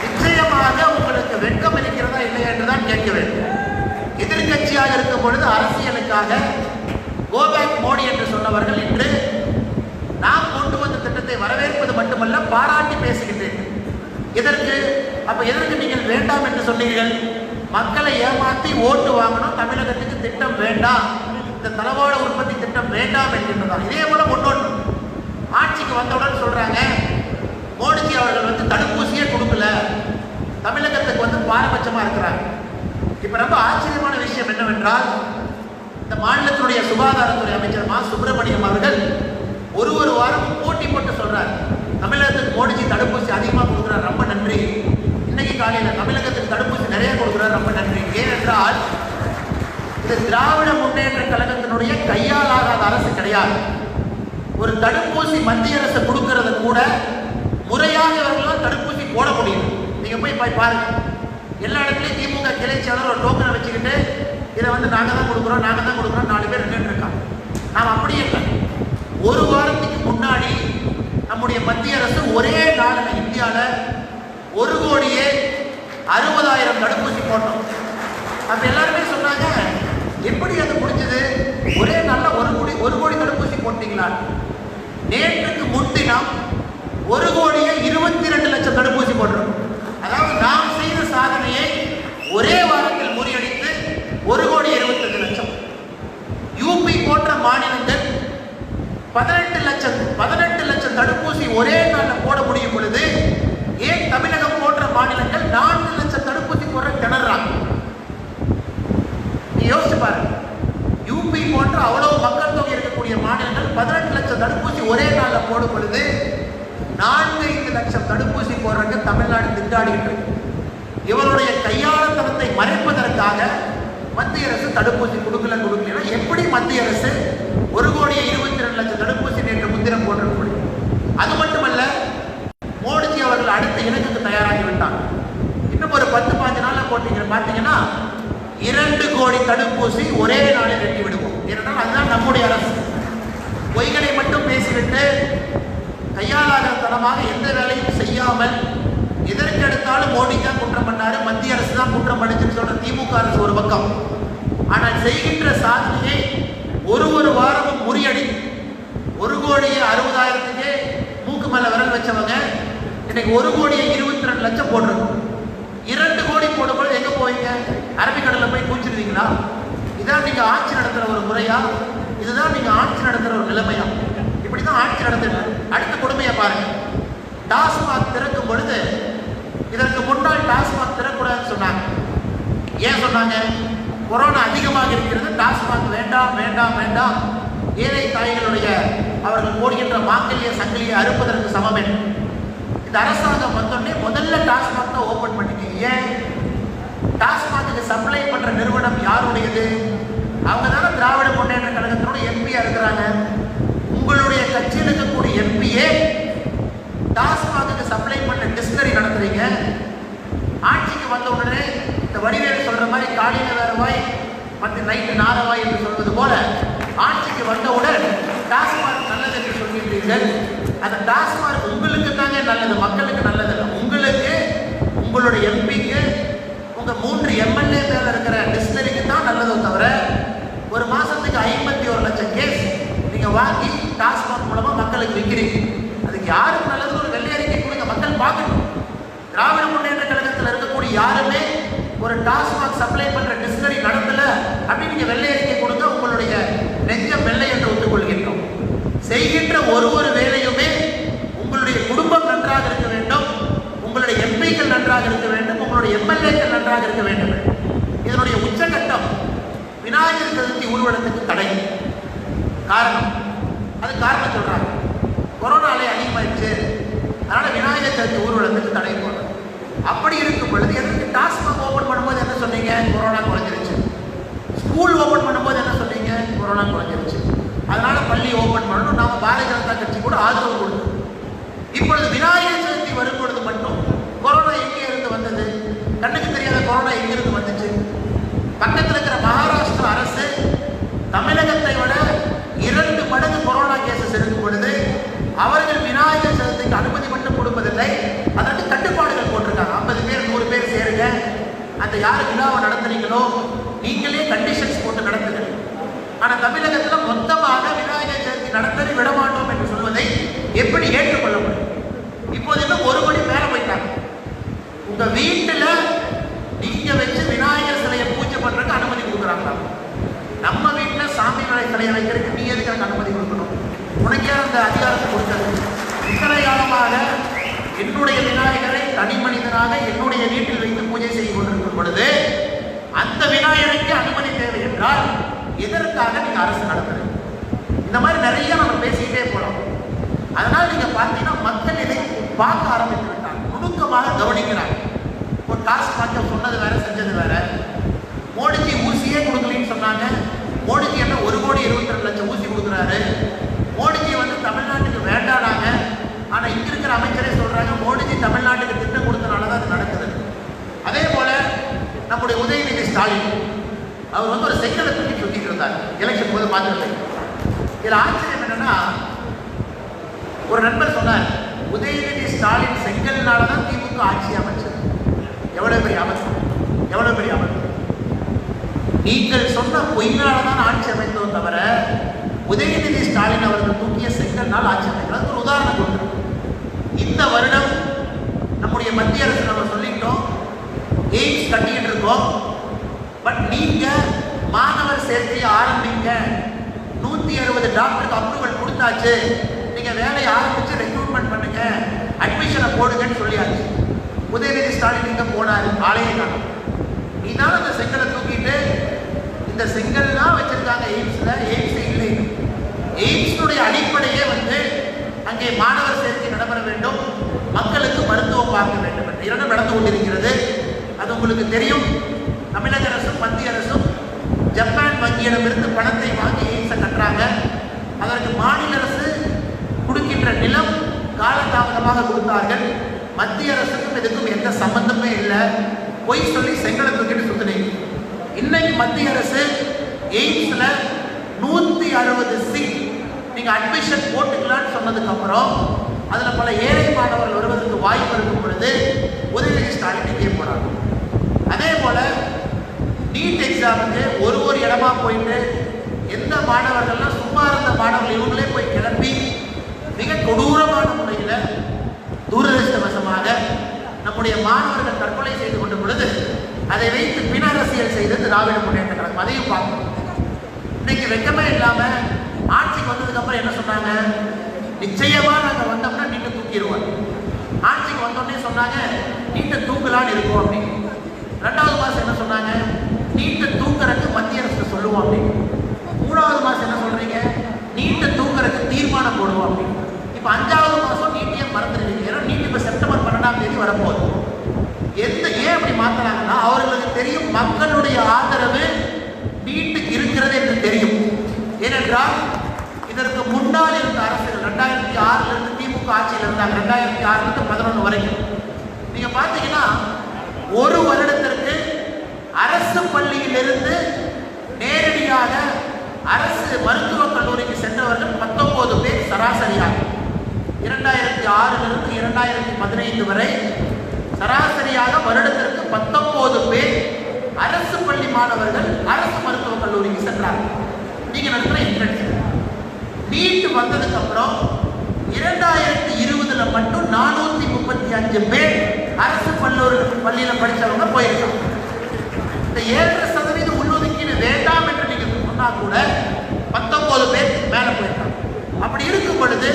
A: நிச்சயமாக உங்களுக்கு வெட்கம் இருக்கிறதா இல்லையா என்றுதான் கேட்க வேண்டும். எதிர்கட்சியாக இருக்கும் பொழுது அரசியலுக்காக கோபேக் மோடி என்று சொன்னவர்கள் இன்று நாம் கொண்டு வந்த திட்டத்தை வரவேற்பது மட்டுமல்ல, பாராட்டி பேசுகின்றேன். எதற்கு நீங்கள் வேண்டாம் என்று சொன்னீர்கள்? மக்களை ஏமாற்றி ஓட்டு வாங்கணும், தமிழகத்துக்கு திட்டம் வேண்டாம், இந்த தளவாட உற்பத்தி திட்டம் வேண்டாம் என்கின்றதான். இதே போல ஒன்னொன்று ஆட்சிக்கு வந்தவுடன் சொல்றாங்க, மோடிஜி அவர்கள் தடுப்பூசியே கொடுக்கல, தமிழகத்துக்கு பாரபட்சமா இருக்கிறாங்க. இப்ப ரொம்ப ஆச்சரியமான விஷயம் என்னவென்றால், இந்த மாநிலத்தினுடைய சுகாதாரத்துறை அமைச்சர் மா சுப்பிரமணியம் அவர்கள் ஒரு வாரம் போட்டி போட்டு சொல்றார், தமிழகத்துக்கு மோடிஜி தடுப்பூசி அதிகமாக கொடுக்குறார், ரொம்ப நன்றி. இன்னைக்கு காலையில் தமிழகத்துக்கு தடுப்பூசி நிறைய கொடுக்குறார், ரொம்ப நன்றி. ஏனென்றால் இது திராவிட முன்னேற்ற கழகத்தினுடைய கையாலாகாத அரசு கிடையாது. ஒரு தடுப்பூசி மத்திய அரசு கொடுக்கறத கூட முறையாக இவர்களால் தடுப்பூசி போட முடியும். நீங்க போய் பாருங்க, எல்லா இடத்துலையும் திமுக கிளை செயலர் ஒரு டோக்கனை வச்சுக்கிட்டு இதை நாங்கள் தான் கொடுக்குறோம் 4 பேர் நின்று இருக்காங்க. நாம் அப்படி இல்லை. ஒரு வாரத்துக்கு முன்னாடி நம்முடைய மத்திய அரசு ஒரே நாளில் இந்தியாவில் 1,60,000 தடுப்பூசி போட்டோம். அப்ப எல்லாருமே சொன்னாங்க, எப்படி அது முடிஞ்சது? ஒரே நாளில் 1 கோடி தடுப்பூசி போட்டீங்களா? நேற்றுக்கு முன்தினம் 1,22,00,000 தடுப்பூசி போடுறோம். அதாவது நாம் செய்த சாதனையை ஒரே வாரத்தில் முறியடித்து 1,25,00,000. யூபி போன்ற மாநிலங்கள் 18 லட்சம் தடுப்பூசி ஒரே நாளில் போட முடியும் பொழுது, ஏன் தமிழகம் போன்ற மாநிலங்கள் 4 லட்சம் தடுப்பூசி போட திணறாங்க? நீ யோசிச்சு பாருங்க. யூபி போன்ற அவ்வளவு மக்கள் தொகை இருக்கக்கூடிய மாநிலங்கள் 18 லட்சம் தடுப்பூசி ஒரே நாளில் போடும் பொழுது 4-5 லட்சம் தடுப்பூசி போடுறதுக்கு தமிழ்நாடு திண்டாடிட்டு இருக்கு. இவருடைய கையாளத்தனத்தை மறைப்பதற்காக மத்திய அரசு தடுப்பூசி கொடுக்கல. எப்படி மத்திய அரசு 1,22,00,000 தடுப்பூசி நேற்று முன்தினம் போட்டிருக்க முடியும்? அது மட்டுமல்ல, மோடிஜி அவர்கள் அடுத்த இலக்குக்கு தயாராகி விட்டாங்க. இன்னும் ஒரு 10-15 நாள்ல பார்த்தீங்கன்னா 2 கோடி தடுப்பூசி ஒரே நாளில் வெட்டி விடுவோம். ஏனென்றால் அதுதான் நம்முடைய அரசு. பொய்களை மட்டும் பேசிவிட்டு கையாளாதனமாக எந்த வேலையும் செய்யாமல் எதற்கு எடுத்தாலும் மோடி தான் குற்றம் பண்ணாரு, மத்திய அரசு தான் குற்றம் பண்ணுச்சுன்னு சொல்ற திமுக அரசு ஒரு பக்கம். ஆனால் செய்கின்ற சாதனையை ஒரு வாரமும் முறியடி 1,60,000 மூக்கு மேல விரல் வச்சவங்க இன்னைக்கு 1,22,00,000 போட்டிருக்கோம். 2 கோடி போடும்போது எங்க போவீங்க? அரபிக்கடல்ல போய் கூச்சிருவீங்களா? இதான் நீங்க ஆட்சி நடத்துற ஒரு முறையா? இதுதான் நீங்க ஆட்சி நடத்துற ஒரு நிலைமையா? இப்படிதான் ஆட்சி நடத்துங்க. அடுத்த கொடுமையை பாருங்க. டாஸ்மாக் திறக்கும் பொழுது, இதற்கு முன்னால் டாஸ்மாக் திறக்கூடாதுன்னு சொன்னாங்க. ஏன் சொன்னாங்க? கொரோனா அதிகமாக இருக்கிறது, டாஸ்மாக் வேண்டாம் வேண்டாம் வேண்டாம், ஏழை தாய்களுடைய அவர்கள் போடுகின்ற மாங்கல்ய சங்கிலியை அறுப்பதற்கு சமம். இந்த அரசாங்கம் வந்தோடனே முதல்ல டாஸ்மாக் தான் ஓபன் பண்ணிட்டீங்க. ஏன்? டாஸ்மாக்கு சப்ளை பண்ற நிறுவனம் யாருடையது? அவங்க தானே திராவிட முன்னேற்ற கழகத்தினோட எம்பியா இருக்கிறாங்க. உங்களுடைய கட்சியில் இருக்கக்கூடிய எம்பியே டாஸ்மாக்கு சப்ளை பண்ண டிஸ்டரி நடத்துறீங்க. ஆட்சிக்கு வந்த உடனே இந்த வடிவேலு சொல்ற மாதிரி காலையில வேற வாய் மற்ற நைட்டு 4 வாய் என்று சொல்வது போல ஆட்சிக்கு வந்தவுடன் டாஸ்மாக் நல்லது என்று சொல்கின்றீர்கள். அந்த டாஸ்மாக் உங்களுக்கு தாங்க நல்லது, மக்களுக்கு நல்லது இல்லை. உங்களுக்கு, உங்களுடைய எம்பிக்கு, உங்க 3 எம்எல்ஏ மேல இருக்கிற டிஸ்டரிக்கு தான் நல்லதோ தவிர ஒரு மாசத்துக்கு 51 லட்சம் கேஸ் நீங்க வாங்கி டாஸ்மாக் மூலமா மக்களுக்கு விற்கிறீங்க. அதுக்கு யாருக்கு நல்லது? ஒரு வெள்ளை அறிக்கை கொடுங்க, மக்கள் பார்க்கணும். திராவிட முன்னேற்ற கழகத்தில் இருக்கக்கூடிய யாருமே ஒரு டாஸ்மாக் சப்ளை பண்ற டிஸ்டரி நடத்தல அப்படின்னு நீங்க வெள்ளை அறிக்கை கொடுங்க. உங்களுடைய நெஞ்சம் வெள்ளை என்று ஒத்துக்கொள்கின்றோம். செய்கின்ற ஒரு வேலையுமே உங்களுடைய குடும்பம் நன்றாக இருக்க வேண்டும், உங்களுடைய எம்பிக்கள் நன்றாக இருக்க வேண்டும், உங்களுடைய எம்எல்ஏக்கள் நன்றாக இருக்க வேண்டும். இதனுடைய உச்சகட்டம் விநாயகர் சதுர்த்தி ஊர்வலத்துக்கு தடை. காரணம் சொல்றாங்க, கொரோனாலே அதிகமாயிடுச்சு, அதனால விநாயகர் சதுர்த்தி ஊர்வலத்துக்கு தடை போடுறது. அப்படி இருக்கும் பொழுது எதற்கு டாஸ்மாக் ஓபன் பண்ணும்போது என்ன சொன்னீங்க? கொரோனா குறைஞ்சிருச்சு. ஸ்கூல் ஓபன் பண்ணும்போது என்ன சொன்னீங்க? கொரோனா குறைஞ்சிருச்சு. அதனால பள்ளி ஓபன் பண்ணணும். நாம பாரதிய ஜனதா கட்சி கூட ஆதரவு கொடுத்தோம். இப்பொழுது விநாயகர் சதுர்த்தி வரும் பொழுது மட்டும் கொரோனா எங்கே இருந்து வந்தது? கண்ணுக்கு தெரியாத கொரோனா எங்கிருந்து வந்துச்சு? பக்கத்தில் இருக்கிற மகாராஷ்டிரா அரசு தமிழகத்தை விட 2 மடங்கு கொரோனா கேசஸ் இருக்கும் பொழுது அவர்கள் விநாயகர் சதுர்த்திக்கு அனுமதி மட்டும் கொடுப்பதில்லை, அதற்கு கட்டுப்பாடுகள் போட்டிருக்காங்க. 50 பேர் 100 பேர் சேருங்க, அந்த யார் விழாவை நடத்துறீங்களோ நீங்களே கண்டிஷன்ஸ் போட்டு நடத்துங்க. ஆனா தமிழகத்தில் மொத்தமாக விநாயகர் சதுர்த்தி நடத்தவே விட மாட்டோம் என்று சொல்வதை எப்படி ஏற்றுக்கொள்ள முடியும்? இப்போது இன்னும் ஒரு படி மேல போயிட்டாங்க. உங்க வீட்டுல நீங்க வச்சு விநாயகர் சிலையை பூஜை பண்றதுக்கு அனுமதி கொடுக்குறாங்களா? நம்ம வீட்டுல சாமி சிலையை வைக்கிறதுக்கு நீ எதுக்கு எனக்கு அனுமதி கொடுக்கணும்? உனக்கே அந்த அதிகாரத்தை கொடுத்தது. இத்தனை காலமாக என்னுடைய விநாயகரை தனி மனிதனாக என்னுடைய வீட்டில் வைத்து பூஜை செய்து கொண்டிருக்கும் பொழுது அந்த விநாயகருக்கு அனுமதி தேவை என்றால் எதற்காக நீங்க அரசு நடத்துறீங்க? இந்த மாதிரி நிறைய நம்ம பேசிக்கிட்டே போறோம். அதனால நீங்க பார்த்தீங்கன்னா மக்கள் இதை பார்க்க ஆரம்பித்து விட்டாங்க, நுணுக்கமாக கவனிக்கிறாங்க. ஒரு காசு மாற்றம் சொன்னது வேற, செஞ்சது வேற. மோடிஜி ஊசியே கொடுக்கலன்னு சொன்னாங்க. மோடிஜி என்ன 1,22,00,000 ஊசி கொடுக்குறாரு. மோடிஜி தமிழ்நாட்டுக்கு வேண்டானாங்க. ஆனா இங்க இருக்கிற அமைச்சரே சொல்றாங்க மோடிஜி தமிழ்நாட்டுக்கு திட்டம் கொடுத்தனாலதான் அது நடக்குது. அதே போல நம்முடைய உதயநிதி ஸ்டாலின் அவர் ஒரு செங்கலை தூக்கி சுத்திட்டு இருந்தார் எலெக்ஷன் போது பார்த்துருந்தேன். இதுல ஆச்சரியம் என்னன்னா, ஒரு நண்பர் சொன்னார் உதயநிதி ஸ்டாலின் செங்கல்னாலதான் திமுக ஆட்சி அமைச்சது. எவ்வளவு பெரிய அமைச்சர், எவ்வளவு பெரிய அமைச்சர். நீங்கள் சொன்ன பொய்னால்தான் ஆட்சி அமைத்தோம் தவிர உதயநிதி ஸ்டாலின் அவர்கள் தூக்கிய செங்கல்னால் ஆட்சி அமைக்கிறது. ஒரு உதாரணம் கொடுக்குறோம். இந்த வருடம் நம்முடைய மத்திய அரசு நம்ம சொல்லிட்டோம் எய்ம்ஸ் கட்டிக்கிட்டு இருக்கோம். பட் நீங்க மாணவர் சேர்க்கையை ஆரம்பிங்க, 160 டாக்டருக்கு அப்ரூவல் கொடுத்தாச்சு, நீங்க வேலையை ஆரம்பிச்சு ரெக்ரூட்மெண்ட் பண்ணுங்க, அட்மிஷனை போடுங்கன்னு சொல்லியாச்சு. உதயநிதி ஸ்டாலின் இங்க போனாரு, ஆலய காலம். நீதான் அந்த செங்கலை தூக்கிட்டு இந்த செங்கல் தான் வச்சிருக்காங்க எய்ம்ஸ்ல, எய்ம்ஸ் இல்லை. எய்ம்ஸுடைய அடிப்படையே அங்கே மாணவர் சேர்க்கை நடைபெற வேண்டும், மக்களுக்கு மருத்துவம் பார்க்க வேண்டும் என்று இரண்டும் நடந்து கொண்டிருக்கிறது. அது உங்களுக்கு தெரியும். தமிழக அரசும் மத்திய அரசும் ஜப்பான் வங்கியிடமிருந்து பணத்தை வாங்கி எய்ம்ஸை கட்டுறாங்க. அதற்கு மாநில அரசு கொடுக்கின்ற நிலம் காலதாமதமாக கொடுத்தார்கள். மத்திய அரசுக்கும் இதுக்கும் எந்த சம்பந்தமே இல்லை. பொய் சொல்லி செங்கலை தூக்கிட்டு சுத்தினீங்க. இன்னைக்கு மத்திய அரசு எய்ம்ஸ்ல 160 சீட் நீங்க அட்மிஷன் போட்டுக்கலான்னு சொன்னதுக்கு அப்புறம் அதுல பல ஏழை மாணவர்கள் வருவதற்கு வாய்ப்பு இருக்கும் பொழுது உதயநிதி ஸ்டாலின் இங்கே போறாங்க. அதே போல நீட் எக்ஸாமுக்கு ஒரு இடமா போயிட்டு எந்த மாணவர்கள்லாம் சும்மா இருந்த மாணவர்கள் இவங்களே போய் கிளம்பி மிக கொடூரமான முறையில் துரதிருஷ்டவசமாக நம்முடைய மாணவர்கள் தற்கொலை செய்து கொண்ட பொழுது அதை வைத்து பின் அரசியல் செய்தது திராவிட முன்னேற்ற கழகம். அதையும் பார்க்கணும். இன்னைக்கு வெக்கமே இல்லாம ஆட்சிக்கு வந்ததுக்கு அப்புறம் என்ன சொன்னாங்க, நிச்சயமா நாங்க வந்தோம்னா நீட்டை தூக்கிடுவோம். ஆட்சிக்கு வந்தோடனே சொன்னாங்க நீட்டை தூக்கலான்னு இருக்கும் அப்படின்னு. 2வது மாசம் என்ன சொன்னாங்க, நீட்டை தூக்குறதுக்கு மத்திய அரசு சொல்லுவோம் அப்படின்னு. 3வது மாசம் என்ன சொல்றீங்க, நீட்டை தூக்குறதுக்கு தீர்மானம் போடுவோம் அப்படின்னு. இப்ப 5வது மாசம் நீட்டையே மறந்துடுவீங்க. ஏன்னா நீட் இப்ப செப்டம்பர் 12ஆம் தேதி வரப்போகுது. ஏன் அப்படி மாத்தினாங்கன்னா அவர்களுக்கு தெரியும் மக்களுடைய ஆதரவு நீட்டுக்கு இருக்கிறது என்று தெரியும். ஏனென்றால் இதற்கு முன்னால் இருந்த அரசுகள் 2006 இருந்து திமுக ஆட்சியில் இருந்தாங்க. 2006 இருந்து 2011 வரைக்கும் நீங்க பாத்தீங்கன்னா ஒரு வருடத்திற்கு அரசு பள்ளியிலிருந்து நேரடியாக அரசு மருத்துவக் கல்லூரிக்கு சென்றவர்கள் 19 பேர் சராசரியாக. 2006 இருந்து 2015 வரை சராசரியாக வருடத்திற்கு 19 பேர் அரசு பள்ளி மாணவர்கள் அரசு மருத்துவக் கல்லூரிக்கு சென்றார்கள். நீங்க நடத்துற இன்டர்ன்ஷிப் நீட் வந்ததுக்கு அப்புறம் 2020 மட்டும் 435 பேர் அரசு பள்ளியில படிச்சவங்க போயிருக்காங்க. இந்த 7% உள்ஒதுக்கீடு வேண்டாம் என்று நீங்க சொன்னா கூட 19 பேருக்கு மேல போயிருக்காங்க. அப்படி இருக்கும் பொழுது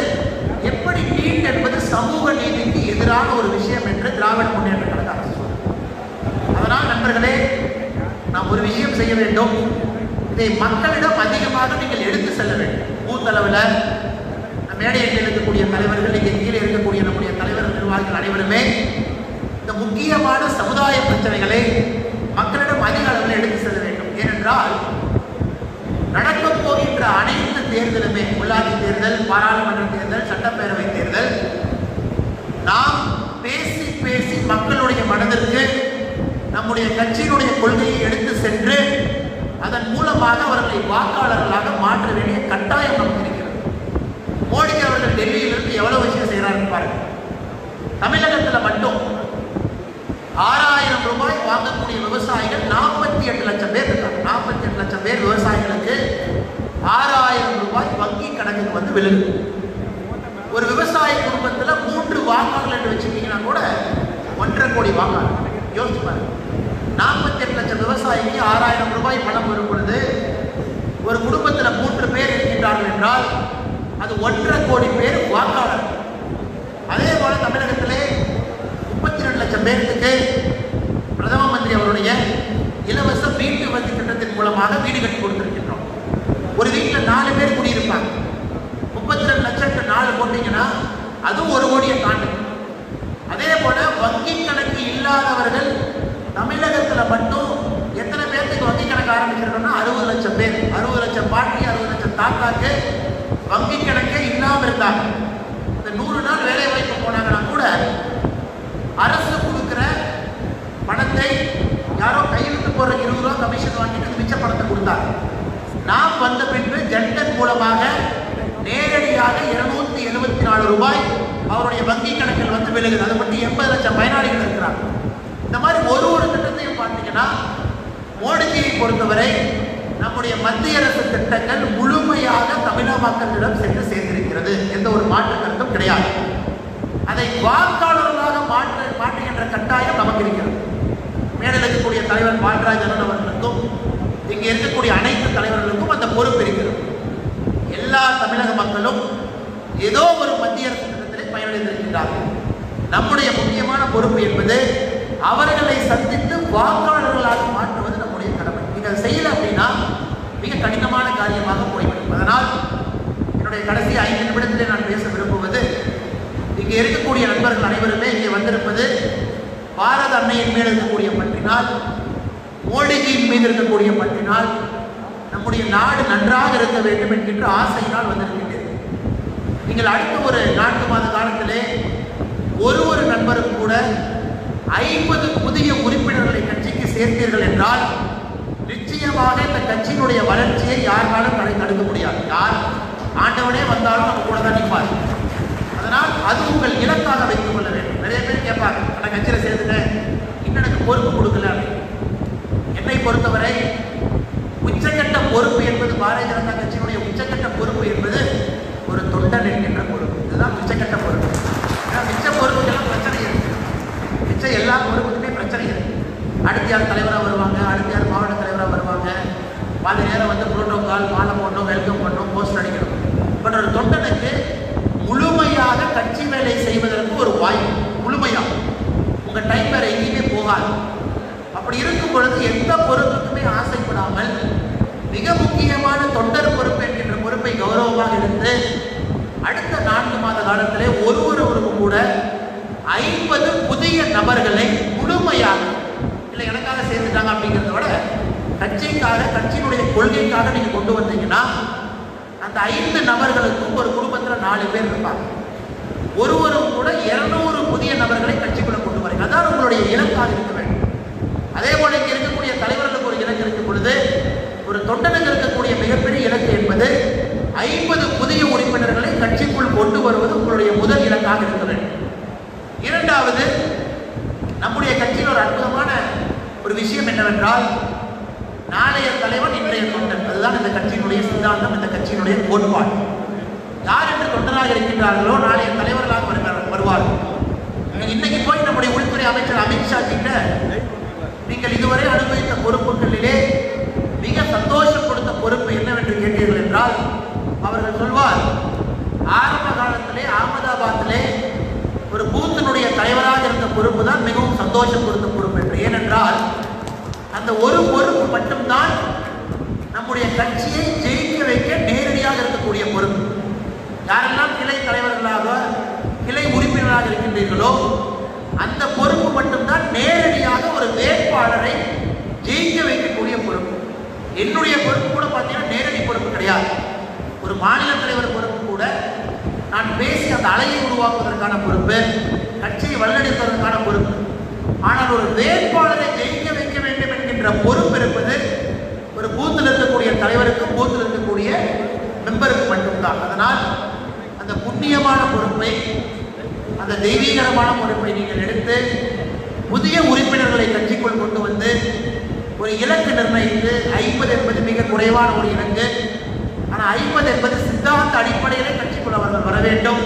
A: எப்படி நீட் என்பது சமூக நீதிக்கு எதிரான ஒரு விஷயம் என்று திராவிட முன்னேற்ற கழக அரசு சொல்லுது. அதனால் நண்பர்களே, நாம் ஒரு விஷயம் செய்ய வேண்டும். இதை மக்களிடம் அதிகமாக நீங்கள் எடுத்து செல்ல வேண்டும். பூத் அளவில் மேடையில் இருக்கக்கூடிய தலைவர்கள், இங்கே கீழே இருக்கக்கூடிய நம்முடைய தலைவர் நிர்வாகிகள் அனைவருமே இந்த முக்கியமான சமுதாய பிரச்சனைகளை மக்களிடம் அதிக அளவில் எடுத்து செல்ல வேண்டும். ஏனென்றால் நடக்கப் போகின்ற அனைத்து தேர்தலுமே, உள்ளாட்சி தேர்தல், பாராளுமன்ற தேர்தல், சட்டப்பேரவை தேர்தல், நாம் பேசி பேசி மக்களுடைய மனதிற்கு நம்முடைய கட்சியினுடைய கொள்கையை எடுத்து சென்று அதன் மூலமாக அவர்களை வாக்காளர்களாக மாற்ற வேண்டிய கட்டாயம் நமக்கு இருக்கிறது. மோடி அவர்கள் டெல்லியிலிருந்து எவ்வளவு விஷயம் செய்யறாருன்னு பாருங்க. தமிழகத்தில் மட்டும் 6000 ரூபாய் வாங்கக்கூடிய விவசாயிகள் 48 லட்சம் பேர் இருக்காங்க. 48 லட்சம் பேர் விவசாயிகளுக்கு 6000 ரூபாய் வங்கி கணக்கு கணக்கு வந்து விழுகுது. ஒரு விவசாய குடும்பத்தில் 3 வாக்காளர்கள் என்று வச்சுக்கிட்டீங்கன்னா கூட 1.5 கோடி வாக்காளர். யோசிச்சு பாருங்க, 48 லட்சம் விவசாயிக்கு 6000 ரூபாய் பணம் வரும் பொழுது ஒரு குடும்பத்தில் 3 பேர் இருக்கின்றார்கள் என்றால் அது 1.5 கோடி பேர் வாக்காளர். அதே போல தமிழகத்திலே 32 லட்சம் பேருக்கு பிரதம மந்திரி அவருடைய இலவச வீட்டு வசதி திட்டத்தின் மூலமாக வீடு கட்டி கொடுத்திருக்கின்றோம். ஒரு வீட்டில் 4 பேர் குடியிருப்பாங்க. 32 லட்சத்துக்கு 4 போட்டீங்கன்னா அதுவும் 1 கோடியை தாண்டும். அதே போல வங்கி கணக்கு இல்லாதவர்கள் தமிழகத்தில் மட்டும் எத்தனை பேருக்கு வங்கி கணக்கு ஆரம்பிச்சிருக்கோம்னா 60 லட்சம் பேர். 60 லட்சம் பாட்டி, 60 லட்சம் தாத்தாக்கு வங்கி கணக்கே இல்லாமல் இருந்தாங்க. இந்த 100 நாள் வேலை வாய்ப்பு போனாங்கன்னா கூட அரசு கொடுக்குற பணத்தை யாரோ கையெழுத்து போடுற 20 ரூபா கமிஷன் வாங்கிட்டு மிச்ச பணத்தை கொடுத்தாங்க. நாம் வந்த பின்பு ஜன்தன் மூலமாக நேரடியாக 274 ரூபாய் அவருடைய வங்கி கணக்கில் வந்து விழுகுது. அதை மட்டும் 80 லட்சம் பயனாளிகள் இருக்கிறாங்க. இந்த மாதிரி ஒரு திட்டத்தையும் பார்த்தீங்கன்னா மோடிஜியை பொறுத்தவரை நம்முடைய மத்திய அரசு திட்டங்கள் முழுமையாக தமிழக மக்களிடம் சென்று சேர்ந்திருக்கிறது. எந்த ஒரு மாற்று கருத்தும் கிடையாது. அதை வாக்காளர்களாக மாற்றுகின்ற கட்டாயம் நமக்கு இருக்கிறது. மேடையில் இருக்கக்கூடிய தலைவர் பால்ராஜன் அவர்களுக்கும் இங்கே இருக்கக்கூடிய அனைத்து தலைவர்களுக்கும் அந்த பொறுப்பு இருக்கிறது. எல்லா தமிழக மக்களும் ஏதோ ஒரு மத்திய அரசு திட்டத்திலே பயனடைந்திருக்கின்றார்கள். நம்முடைய முக்கியமான பொறுப்பு என்பது அவர்களை சந்தித்து வாக்காளர்களாக மாற்றுவது நம்முடைய கடமை. நீங்கள் செய்யல அப்படின்னா மிக கடினமான காரியமாக போய்விடும். அதனால் என்னுடைய கடைசி 5 நிமிடத்திலே நான் பேச விரும்புவது, இங்கே இருக்கக்கூடிய நண்பர்கள் அனைவருமே இங்கே வந்திருப்பது பாரத அன்னையின் மேல் இருக்கக்கூடிய பற்றினால், மோடிஜியின் மீது இருக்கக்கூடிய பற்றினால், நம்முடைய நாடு நன்றாக இருக்க வேண்டும் என்கின்ற ஆசையினால் வந்திருக்கின்றது. நீங்கள் அடுத்த ஒரு 4 மாத காலத்திலே ஒரு நண்பரும் கூட 50 புதிய உறுப்பினர்களை கட்சிக்கு சேர்த்தீர்கள் என்றால் நிச்சயமாக இந்த கட்சியினுடைய வளர்ச்சியை யாராலும் தடுக்க முடியாது. யார் ஆண்டவனே வந்தாலும் நம்ம கூட தான் நிற்பார். அதனால் அது உங்கள் இலக்காக வைத்துக் கொள்ள வேண்டும். நிறைய பேர் கேட்பாங்க, நான் கட்சியில் சேர்த்துட்டேன், இன்னும் எனக்கு பொறுப்பு கொடுக்கல அப்படின்னு. என்னை பொறுத்தவரை உச்சக்கட்ட பொறுப்பு என்பது பாரதிய ஜனதா கட்சியினுடைய உச்சக்கட்ட பொறுப்பு என்பது ஒரு தொண்டன் என்கின்ற பொறுப்பு. இதுதான் உச்சக்கட்ட பொறுப்பு. மிச்ச பொறுப்புக்கெல்லாம் பிரச்சனை இருக்கு. மிச்ச எல்லா பொறுப்புக்குமே பிரச்சனை இருக்கு. அடுத்த யார் தலைவராக வருவாங்க, அடுத்த யார் மாவட்ட தலைவராக வருவாங்க, பாதி நேரம் வந்து புரோட்டோகால், மாலை போடணும், வெல்கம் பண்ணணும், போஸ்டர் அடிக்கணும். பட் ஒரு தொண்டனுக்கு முழுமையாக கட்சி வேலை செய்வதற்கு ஒரு வாய்ப்பு, முழுமையாக உங்கள் டைம் வேற எங்கேயுமே போகாது. அப்படி இருக்கும் பொழுது எந்த பொறுப்புக்குமே ஆசைப்படாமல் மிக முக்கியமான தொண்டர் பொறுப்பு என்கின்ற பொறுப்பை கௌரவமாக எடுத்து அடுத்த 4 மாத காலத்திலே ஒருவருக்கும் கூட 50 புதிய நபர்களை முழுமையாக, இல்லை எனக்காக சேர்ந்துட்டாங்க அப்படிங்கிறத விட கட்சிக்காக, கட்சியினுடைய கொள்கைக்காக நீங்கள் கொண்டு வந்தீங்கன்னா அந்த 5 நபர்களுக்கும் ஒரு குடும்பத்தில் 4 பேர் இருப்பாங்க. ஒருவரும் கூட 200 புதிய நபர்களை கட்சிக்குள்ள கொண்டு வரீங்க. அதான் உங்களுடைய இலக்காக இருக்க வேண்டும். அதே போல இங்கே இருக்கக்கூடிய தலைவர்களுக்கு ஒரு இலக்கு இருக்கும் பொழுது ஒரு தொண்டனுக்கு இருக்கக்கூடிய மிகப்பெரிய இலக்கு என்பது 50 புதிய உறுப்பினர்களை கட்சிக்குள் கொண்டு வருவது உங்களுடைய முதல் இலக்காக இருக்க வேண்டும். இரண்டாவது, நம்முடைய கட்சியில் ஒரு அற்புதமான ஒரு விஷயம் என்னவென்றால் நாளைய தலைவன் இன்றைய தொண்டன். அதுதான் இந்த கட்சியினுடைய சித்தாந்தம், இந்த கட்சியினுடைய கோட்பாடு. யார் என்று தொண்டராக இருக்கின்றார்களோ நாளைய தலைவர்களாக வருவார்கள். இன்னைக்கு போய் நம்முடைய உள்துறை அமைச்சர் அமித்ஷா கிட்ட நீங்கள் இதுவரை அனுபவித்த பொறுப்புகளிலே மிக சந்தோஷம் கொடுத்த பொறுப்பு என்னவென்று கேட்டீர்கள் என்றால் அவர்கள் சொல்வார், ஆரம்ப காலத்திலே அகமதாபாத்திலே ஒரு பூத்தினுடைய தலைவராக இருந்த பொறுப்பு தான் மிகவும் சந்தோஷம் கொடுத்த பொறுப்பு என்று. ஏனென்றால் அந்த ஒரு பொறுப்பு மட்டும்தான் நம்முடைய கட்சியை ஜெயிக்க வைக்க நேரடியாக இருக்கக்கூடிய பொறுப்பு. யாரெல்லாம் கிளை தலைவர்களாக, கிளை உறுப்பினராக இருக்கின்றீர்களோ அந்த பொறுப்பு மட்டும்தான் நேரடியாக ஒரு வேட்பாளரை ஜெயிக்க வைக்கக்கூடிய பொறுப்பு. என்னுடைய பொறுப்பு கூட பார்த்தீங்கன்னா நேரடி பொறுப்பு கிடையாது. ஒரு மாநில தலைவர் பொறுப்பு கூட நான் பேசி அந்த அலையை உருவாக்குவதற்கான பொறுப்பு, கட்சியை வல்லடிப்பதற்கான பொறுப்பு. ஆனால் ஒரு வேட்பாளரை ஜெயிக்க வைக்க வேண்டும் என்கின்ற பொறுப்பு இருப்பது ஒரு பூத்தில் இருக்கக்கூடிய தலைவருக்கும் பூத்தில் இருக்கக்கூடிய மெம்பருக்கு மட்டும்தான். அதனால் அந்த புண்ணியமான பொறுப்பை, அந்த தெய்வீகரமான பொறுப்பை நீங்கள் எடுத்து புதிய உறுப்பினர்களை கட்சிக்குள் கொண்டு வந்து ஒரு இலக்கு நிர்ணயித்து 50 என்பது மிக குறைவான ஒரு இலக்கு. ஆனால் 50 என்பது சித்தாந்த அடிப்படையிலே கட்சிக்குள் அவர்கள் வர வேண்டும்.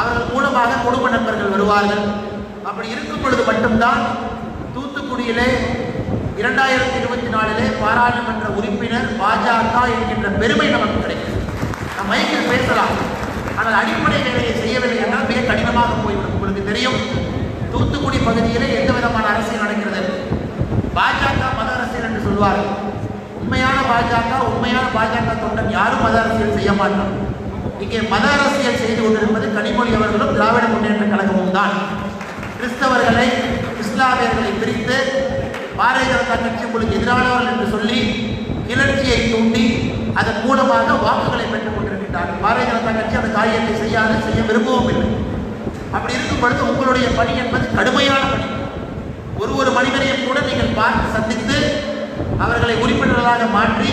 A: அவர்கள் மூலமாக குடும்ப நண்பர்கள் வருவார்கள். அப்படி இருக்கும் பொழுது மட்டும்தான் தூத்துக்குடியிலே 2024 பாராளுமன்ற உறுப்பினர் பாஜக என்கின்ற பெருமை நமக்கு கிடைக்கும். நம் மைக்கில் பேசலாம், ஆனால் அடிப்படை வேலையை செய்யவில்லை என்றால் மிக கடினமாக போய்விடும். உங்களுக்கு தெரியும், தூத்துக்குடி பகுதியிலே எந்த விதமான அரசியல் நடக்கிறது. பாஜக மத அரசியல் என்று சொல்வார்கள். உண்மையான பாஜக தொண்டன் யாரும் மத அரசியல் செய்ய மாட்டார். இங்கே மத அரசியல் செய்து கொண்டிருப்பது கனிமொழி அவர்களும் திராவிட முன்னேற்ற கழகமும் தான். கிறிஸ்தவர்களை இஸ்லாமியர்களை பிரித்து பாரதிய ஜனதா கட்சி உங்களுக்கு எதிரானவர்கள் என்று சொல்லி கிளர்ச்சியை தூண்டி அதன் மூலமாக வாக்குகளை பெற்றுக் கொண்டிருக்கிறார்கள். பாரதிய ஜனதா கட்சி அந்த காரியத்தை செய்ய விரும்பவும் இல்லை. அப்படி இருக்கும் பொழுது உங்களுடைய பணி என்பது கடுமையான பணி. ஒரு மனிதனையும் கூட நீங்கள் பார்த்து சந்தித்து அவர்களை உறுப்பினர்களாக மாற்றி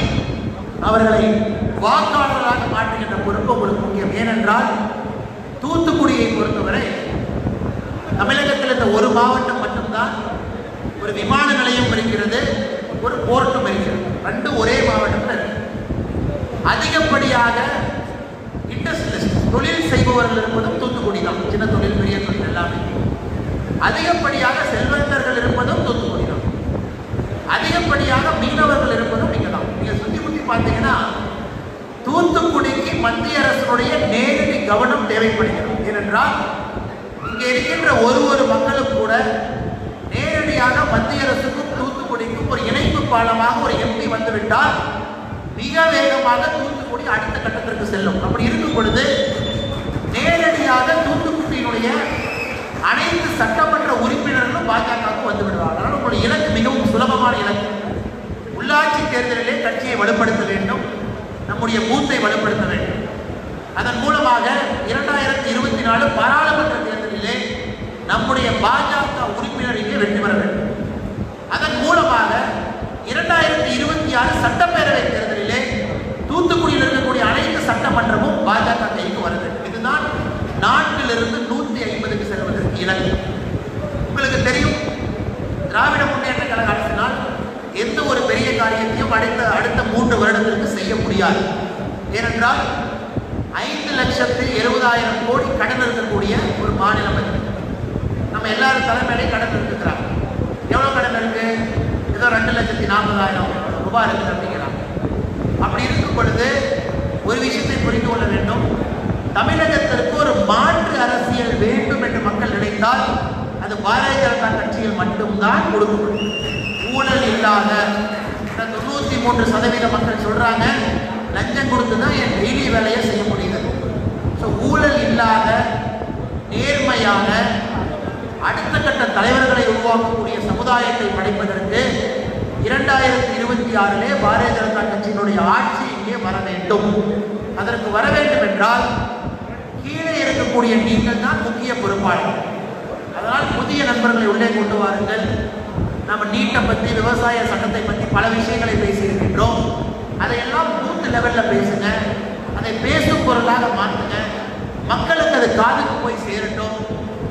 A: அவர்களை வாக்காளர்களாக மாற்றுகின்ற பொறுப்பு உங்களுக்கு முக்கியம். ஏனென்றால் தூத்துக்குடியை பொறுத்தவரை தமிழகத்தில் இந்த ஒரு மாவட்டம் மட்டும்தான் ஒரு விமான நிலையம் இருக்கிறது, ஒரு போர்ட்டும் இருக்கிறது. ரெண்டு ஒரே மாவட்டத்தில் இருக்கு. அதிகப்படியாக இண்டஸ்ட்ரியலிஸ்ட் தொழில் செய்பவர்கள் இருப்பதும் தூத்துக்குடி தான். சின்ன தொழில், பெரிய தொழில் எல்லாமே. அதிகப்படியாக செல்வந்தர்கள் இருப்பதும் தூத்துக்குடி தான். அதிகப்படியாக மீனவர்கள் இருப்பதும் இங்கே தான். நீங்கள் சுற்றி முற்றி பார்த்தீங்கன்னா தூத்துக்குடிக்கு மத்திய அரசுடைய நேரடி கவனம் தேவைப்படுகிறது. ஏனென்றால் இங்கே இருக்கின்ற ஒரு மக்களும் கூட நேரடியாக மத்திய அரசுக்கும் தூத்துக்குடிக்கும் ஒரு இணைப்பு பாலமாக ஒரு எம்பி வந்துவிட்டால் மிக வேகமாக தூத்துக்குடி அடுத்த கட்டத்திற்கு செல்லும். அப்படி இருக்கும் பொழுது நேரடியாக தூத்துக்குடியினுடைய அனைத்து சட்டமன்ற உறுப்பினர்களும் பாஜகவுக்கு வந்து விடுவார்கள். அதனால் உங்களுடைய இலக்கு மிகவும் சுலபமான இலக்கு. உள்ளாட்சி தேர்தலிலே கட்சியை வலுப்படுத்த வேண்டும், நம்முடைய பூத்தை வலுப்படுத்த வேண்டும். அதன் மூலமாக 2024 பாராளுமன்ற தேர்தலிலே நம்முடைய பாஜக உறுப்பினர் இங்கே வெற்றி பெற வேண்டும். அதன் மூலமாக 2026 சட்டப்பேரவை தேர்தலிலே தூத்துக்குடியில் இருக்கக்கூடிய அனைத்து சட்டமன்றமும் பாஜக கைக்கு வர வேண்டும். இதுதான் 4லிருந்து 150க்கு செல்வதற்கு இலக்கு. உங்களுக்கு தெரியும், திராவிட முன்னேற்ற கழக அரசினால் எந்த ஒரு பெரிய காரியத்தையும் அடுத்த 3 வருடத்திற்கு செய்ய முடியாது. ஏனென்றால் 5,70,000 கோடி கடன் இருக்கக்கூடிய ஒரு மாநிலம் அது. நம்ம எல்லாரும் தலைமையிலையும் கடன் இருக்கிறாங்க. எவ்வளோ கடன் இருக்கு? ஏதோ 2,40,000 ரூபாய் இருக்குது அப்படிங்கிறாங்க. அப்படி இருக்கும் பொழுது ஒரு விஷயத்தை புரிந்து கொள்ள வேண்டும். தமிழகத்திற்கு ஒரு மாற்று அரசியல் வேண்டும் என்று மக்கள் நினைத்தால் அது பாரதிய ஜனதா கட்சியில் மட்டும்தான் கொடுக்கப்படும். ஊழல் இல்லாத 93% மக்கள் சொல்றாங்க லஞ்சம் கொடுத்து தான் என் டெய்லி வேலையை செய்ய முடியுது. ஸோ ஊழல் இல்லாத நேர்மையான அடுத்த கட்ட தலைவர்களை உருவாக்கக்கூடிய சமுதாயத்தை படைப்பதற்கு 2026 பாரதிய ஜனதா கட்சியினுடைய ஆட்சி இங்கே வர வேண்டும். அதற்கு வர வேண்டும் என்றால் கீழே இருக்கக்கூடிய நீங்கள் தான் முக்கிய பொறுப்பாளர்கள். அதனால் புதிய நண்பர்களை உள்ளே கொண்டு வாருங்கள். நம்ம நீட்டை பற்றி, விவசாய சட்டத்தை பற்றி பல விஷயங்களை பேசியிருக்கின்றோம். அதையெல்லாம் பூத் லெவலில் பேசுங்க, அதை பேசும் பொருளாக மாற்றுங்க. மக்களுக்கு அது காதுக்கு போய் சேரட்டும்.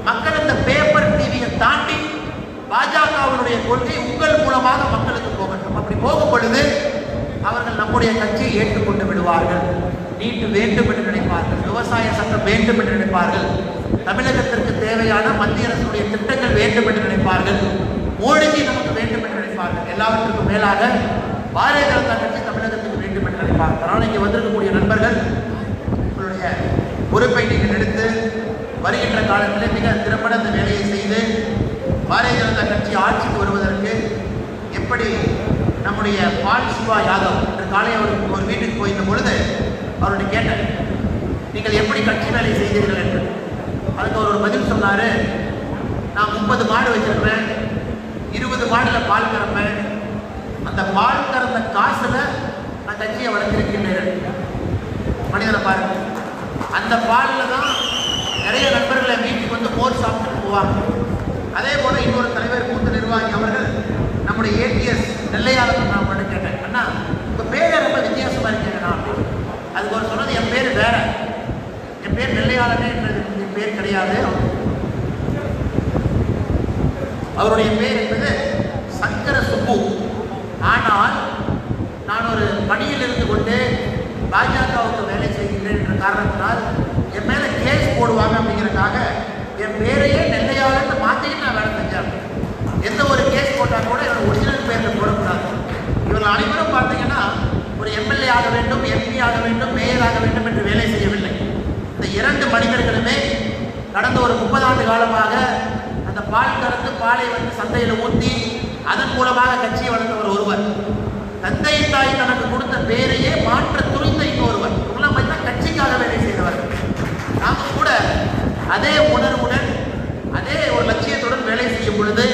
A: மக்கள் இந்த பேப்பர் டிவியை தாண்டி பாஜகவினுடைய கொள்கை உங்கள் மூலமாக மக்களுக்கு போகட்டும். அப்படி போகும் பொழுது அவர்கள் நம்முடைய கட்சியை ஏற்றுக்கொண்டு விடுவார்கள். நீட்டு வேண்டும் என்று நினைப்பார்கள், விவசாய சட்டம் வேண்டும் என்று நினைப்பார்கள், தமிழகத்திற்கு தேவையான மத்திய அரசுடைய திட்டங்கள் வேண்டும் என்று நினைப்பார்கள், மோடிஜி நமக்கு வேண்டும் என்று நினைப்பார்கள். எல்லாவற்றுக்கும் மேலாக பாரதிய ஜனதா கட்சி தமிழகத்துக்கு வேண்டும் என்று நினைப்பார்கள். அதனால் இங்கே வந்திருக்கக்கூடிய நண்பர்கள் உங்களுடைய பொறுப்பை நீங்கள் எடுத்து வருகின்ற காலத்தில் மிக திறம்பட அந்த வேலையை செய்து பாரதிய ஜனதா கட்சி ஆட்சிக்கு வருவதற்கு எப்படி நம்முடைய பால் சிவா யாதவ் என்ற காலை அவர் ஒரு வீட்டுக்கு போயிருந்த பொழுது அவருடைய கேட்டேன், நீங்கள் எப்படி கட்சி வேலை செய்தீர்கள் என்று. அதுக்கு அவர் ஒரு பதில் சொன்னார், நான் 30 மாடு வச்சிருக்கிறேன், 20 மாடில் பால் கறப்பேன், அந்த பால் கறந்த காசில் நான் கட்சியை வளர்த்திருக்கின்றேன். மனிதனை பாருங்க, அந்த பாலில் தான் நிறைய நண்பர்களை வீட்டுக்கு வந்து மோர் சாப்பிட்டு போவாங்க. அதே போல் இன்னொரு தலைவர் கூட்டு நிர்வாகி அவர்கள் நம்முடைய ஏடிஎஸ் நெல்லையாளர் நான் மட்டும் கேட்டேன், அண்ணா உங்கள் பேர் ரொம்ப வித்தியாசமாக இருக்கேங்கண்ணா அப்படின்னு. அதுக்கு ஒரு சொன்னது, என் பேர் வேற, என் பேர் நெல்லையாளனே என்றது என் பேர் கிடையாது, அவருடைய பேர் என்பது சங்கர சுப்பு. ஆனால் நான் ஒரு பணியில் இருந்து கொண்டு பாஜகவுக்கு வேலை செய்கின்றேன் என்ற காரணத்தினால் என் மேலே கேஸ் போடுவாங்க அப்படிங்கிறதுக்காக என் பேரையே நெல்லையாளன்னு மாற்றிக்கிட்டு நான் வேலை செஞ்சேன். எந்த ஒரு கேஸ் போட்டால் கூட என்னோட ஒரிஜினல் பேரில் போடக்கூடாது. இவர்கள் அனைவரும் பார்த்தீங்கன்னா ஒரு எம்எல்ஏ ஆக வேண்டும், எம்பி ஆக வேண்டும், மேயர் ஆக வேண்டும் என்று வேலை செய்யவில்லை. இந்த 2 மனிதர்களுமே கடந்த ஒரு 30 ஆண்டு காலமாக அந்த பால் கறந்து பாலை சந்தையில் ஊற்றி அதன் மூலமாக கட்சியை வளர்ந்தவர் ஒருவர். தந்தை தாய் தனக்கு கொடுத்த பேரையே மாற்ற துணிந்த இன்னொருவர். இவங்களாம் பார்த்தா கட்சிக்காக வேலை செய்தவர். நாம கூட அதே உணர்வுடன் அதே ஒரு லட்சியத்துடன் வேலை செய்யும் பொழுது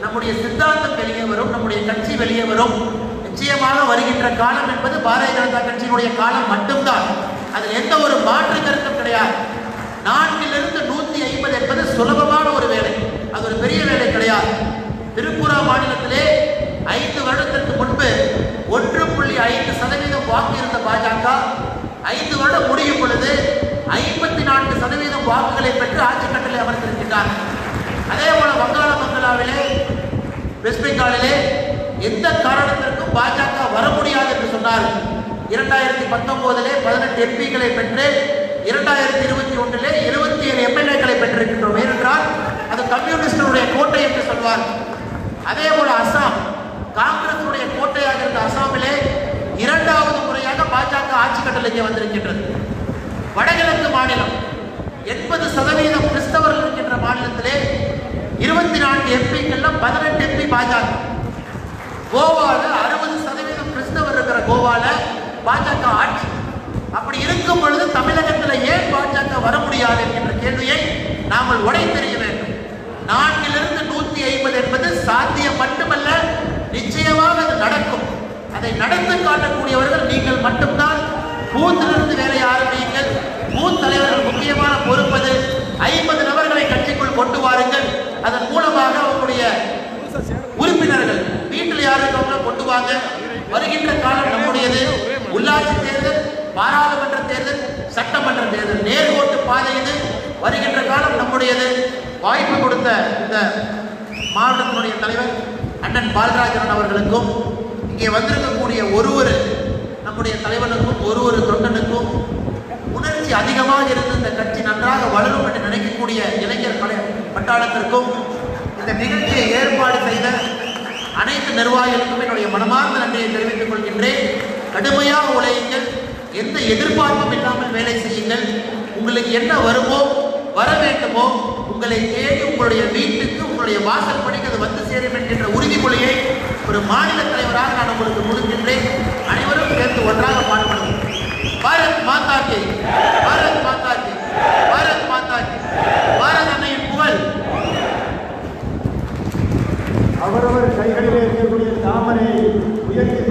A: நம்முடைய சித்தாந்தம் வெளியே வரும், நம்முடைய கட்சி வெளியே வரும். நிச்சயமாக வருகின்ற காலம் என்பது பாரதிய ஜனதா கட்சியினுடைய காலம் மட்டும்தான். அதில் எந்த ஒரு மாற்று கருத்தும் கிடையாது. 4லிருந்து 150 என்பது சுலபமான ஒரு வேலை, அது ஒரு பெரிய வேலை கிடையாது. திரிபுரா மாநிலத்திலே 5 வருடத்திற்கு முன்பு 1.5% வாக்கு இருந்த பாஜக 5 வருடம் முடியும் பொழுது 54% வாக்குகளை பெற்று ஆட்சி கட்டளை அமர்ந்திருக்கின்றார். அதே போல வங்காள வெஸ்ட் பெங்காலிலே எந்த காரணத்திற்கும் பாஜக வர முடியாது என்று சொன்னார். 2019 18 எம்பிக்களை பெற்று 2021 27 எம்எல்ஏக்களை பெற்றிருக்கின்றோம். ஏனென்றால் அது கம்யூனிஸ்டுடைய கோட்டை என்று சொல்வார். அதே போல அசாம் காங்கிரசுடைய கோட்டையாக இருந்த அசாமிலே 2வது முறையாக பாஜக ஆட்சி கட்டளைக்கு வந்திருக்கின்றது. வடகிழக்கு மாநிலம் 80% கிறிஸ்தவர்கள் இருக்கின்ற மாநிலத்திலே 24 எம்பிக்கள்ல 18 எம்பி பாஜக. கோவால 60% கிறிஸ்தவர் இருக்கிற கோவால பாஜக ஆட்சி. அப்படி இருக்கும் பொழுது தமிழகத்தில் ஏன் பாஜக வர முடியாது என்கின்ற கேள்வியை நாங்கள் உடைத்தெறிய வேண்டும். 4லிருந்து 150 என்பது சாத்தியம் மட்டுமல்ல, நிச்சயமாக அது நடக்கும். அதை நடந்து காட்டக்கூடியவர்கள் நீங்கள் மட்டும்தான். பூத்திலிருந்து வேலையை ஆரம்பியுங்கள். பூத் தலைவர்கள் முக்கியமான பொறுப்பது 50 நபர்களை கட்சிக்குள் கொண்டு வாருங்கள். அதன் மூலமாக அவங்களுடைய உறுப்பினர்கள் வீட்டில் யாருக்கவங்கள கொண்டு வாங்க. வருகின்ற காலம் நம்முடையது. உள்ளாட்சி தேர்தல், பாராளுமன்ற தேர்தல், சட்டமன்ற தேர்தல், நேர்கோட்டு பாதை இது. வருகின்ற காலம் நம்முடையது. வாய்ப்பு கொடுத்த இந்த மாவட்டத்தினுடைய தலைவர் அண்ணன் பால்ராஜன் அவர்களுக்கும் இங்கே வந்திருக்கக்கூடிய ஒரு நம்முடைய தலைவனுக்கும் ஒரு தொண்டனுக்கும் உணர்ச்சி அதிகமாக இருந்து இந்த கட்சி நன்றாக வளரும் என்று நினைக்கக்கூடிய இளைஞர் பட்டாளத்திற்கும் இந்த நிகழ்ச்சியை ஏற்பாடு செய்த அனைத்து நிர்வாகிகளுக்கும் என்னுடைய மனமார்ந்த நன்றியை தெரிவித்துக் கொள்கின்றேன். கடுமையாக உழையுங்கள். எந்த எதிர்பார்ப்பும் இல்லாமல் வேலை செய்யுங்கள். உங்களுக்கு என்ன வருமோ வர வேண்டுமோ உங்களை தேடி உங்களுடைய வீட்டுக்கு உங்களுடைய வாசற்படிக்கு அது வந்து சேரும் என்கின்ற உறுதிமொழியை ஒரு மாநில தலைவராக நான் உங்களுக்கு கொடுக்கின்றேன். அனைவரும் சேர்ந்து ஒன்றாக பாடுபடுவோம். பாரத் மாதா கி, பாரத் மாதா கி, பாரத் மாதா கி. பாரத் அன்னையின் புகழ்.
B: அவரவர் கைகளிலே இருக்கக்கூடிய தாமரை உயர்த்தி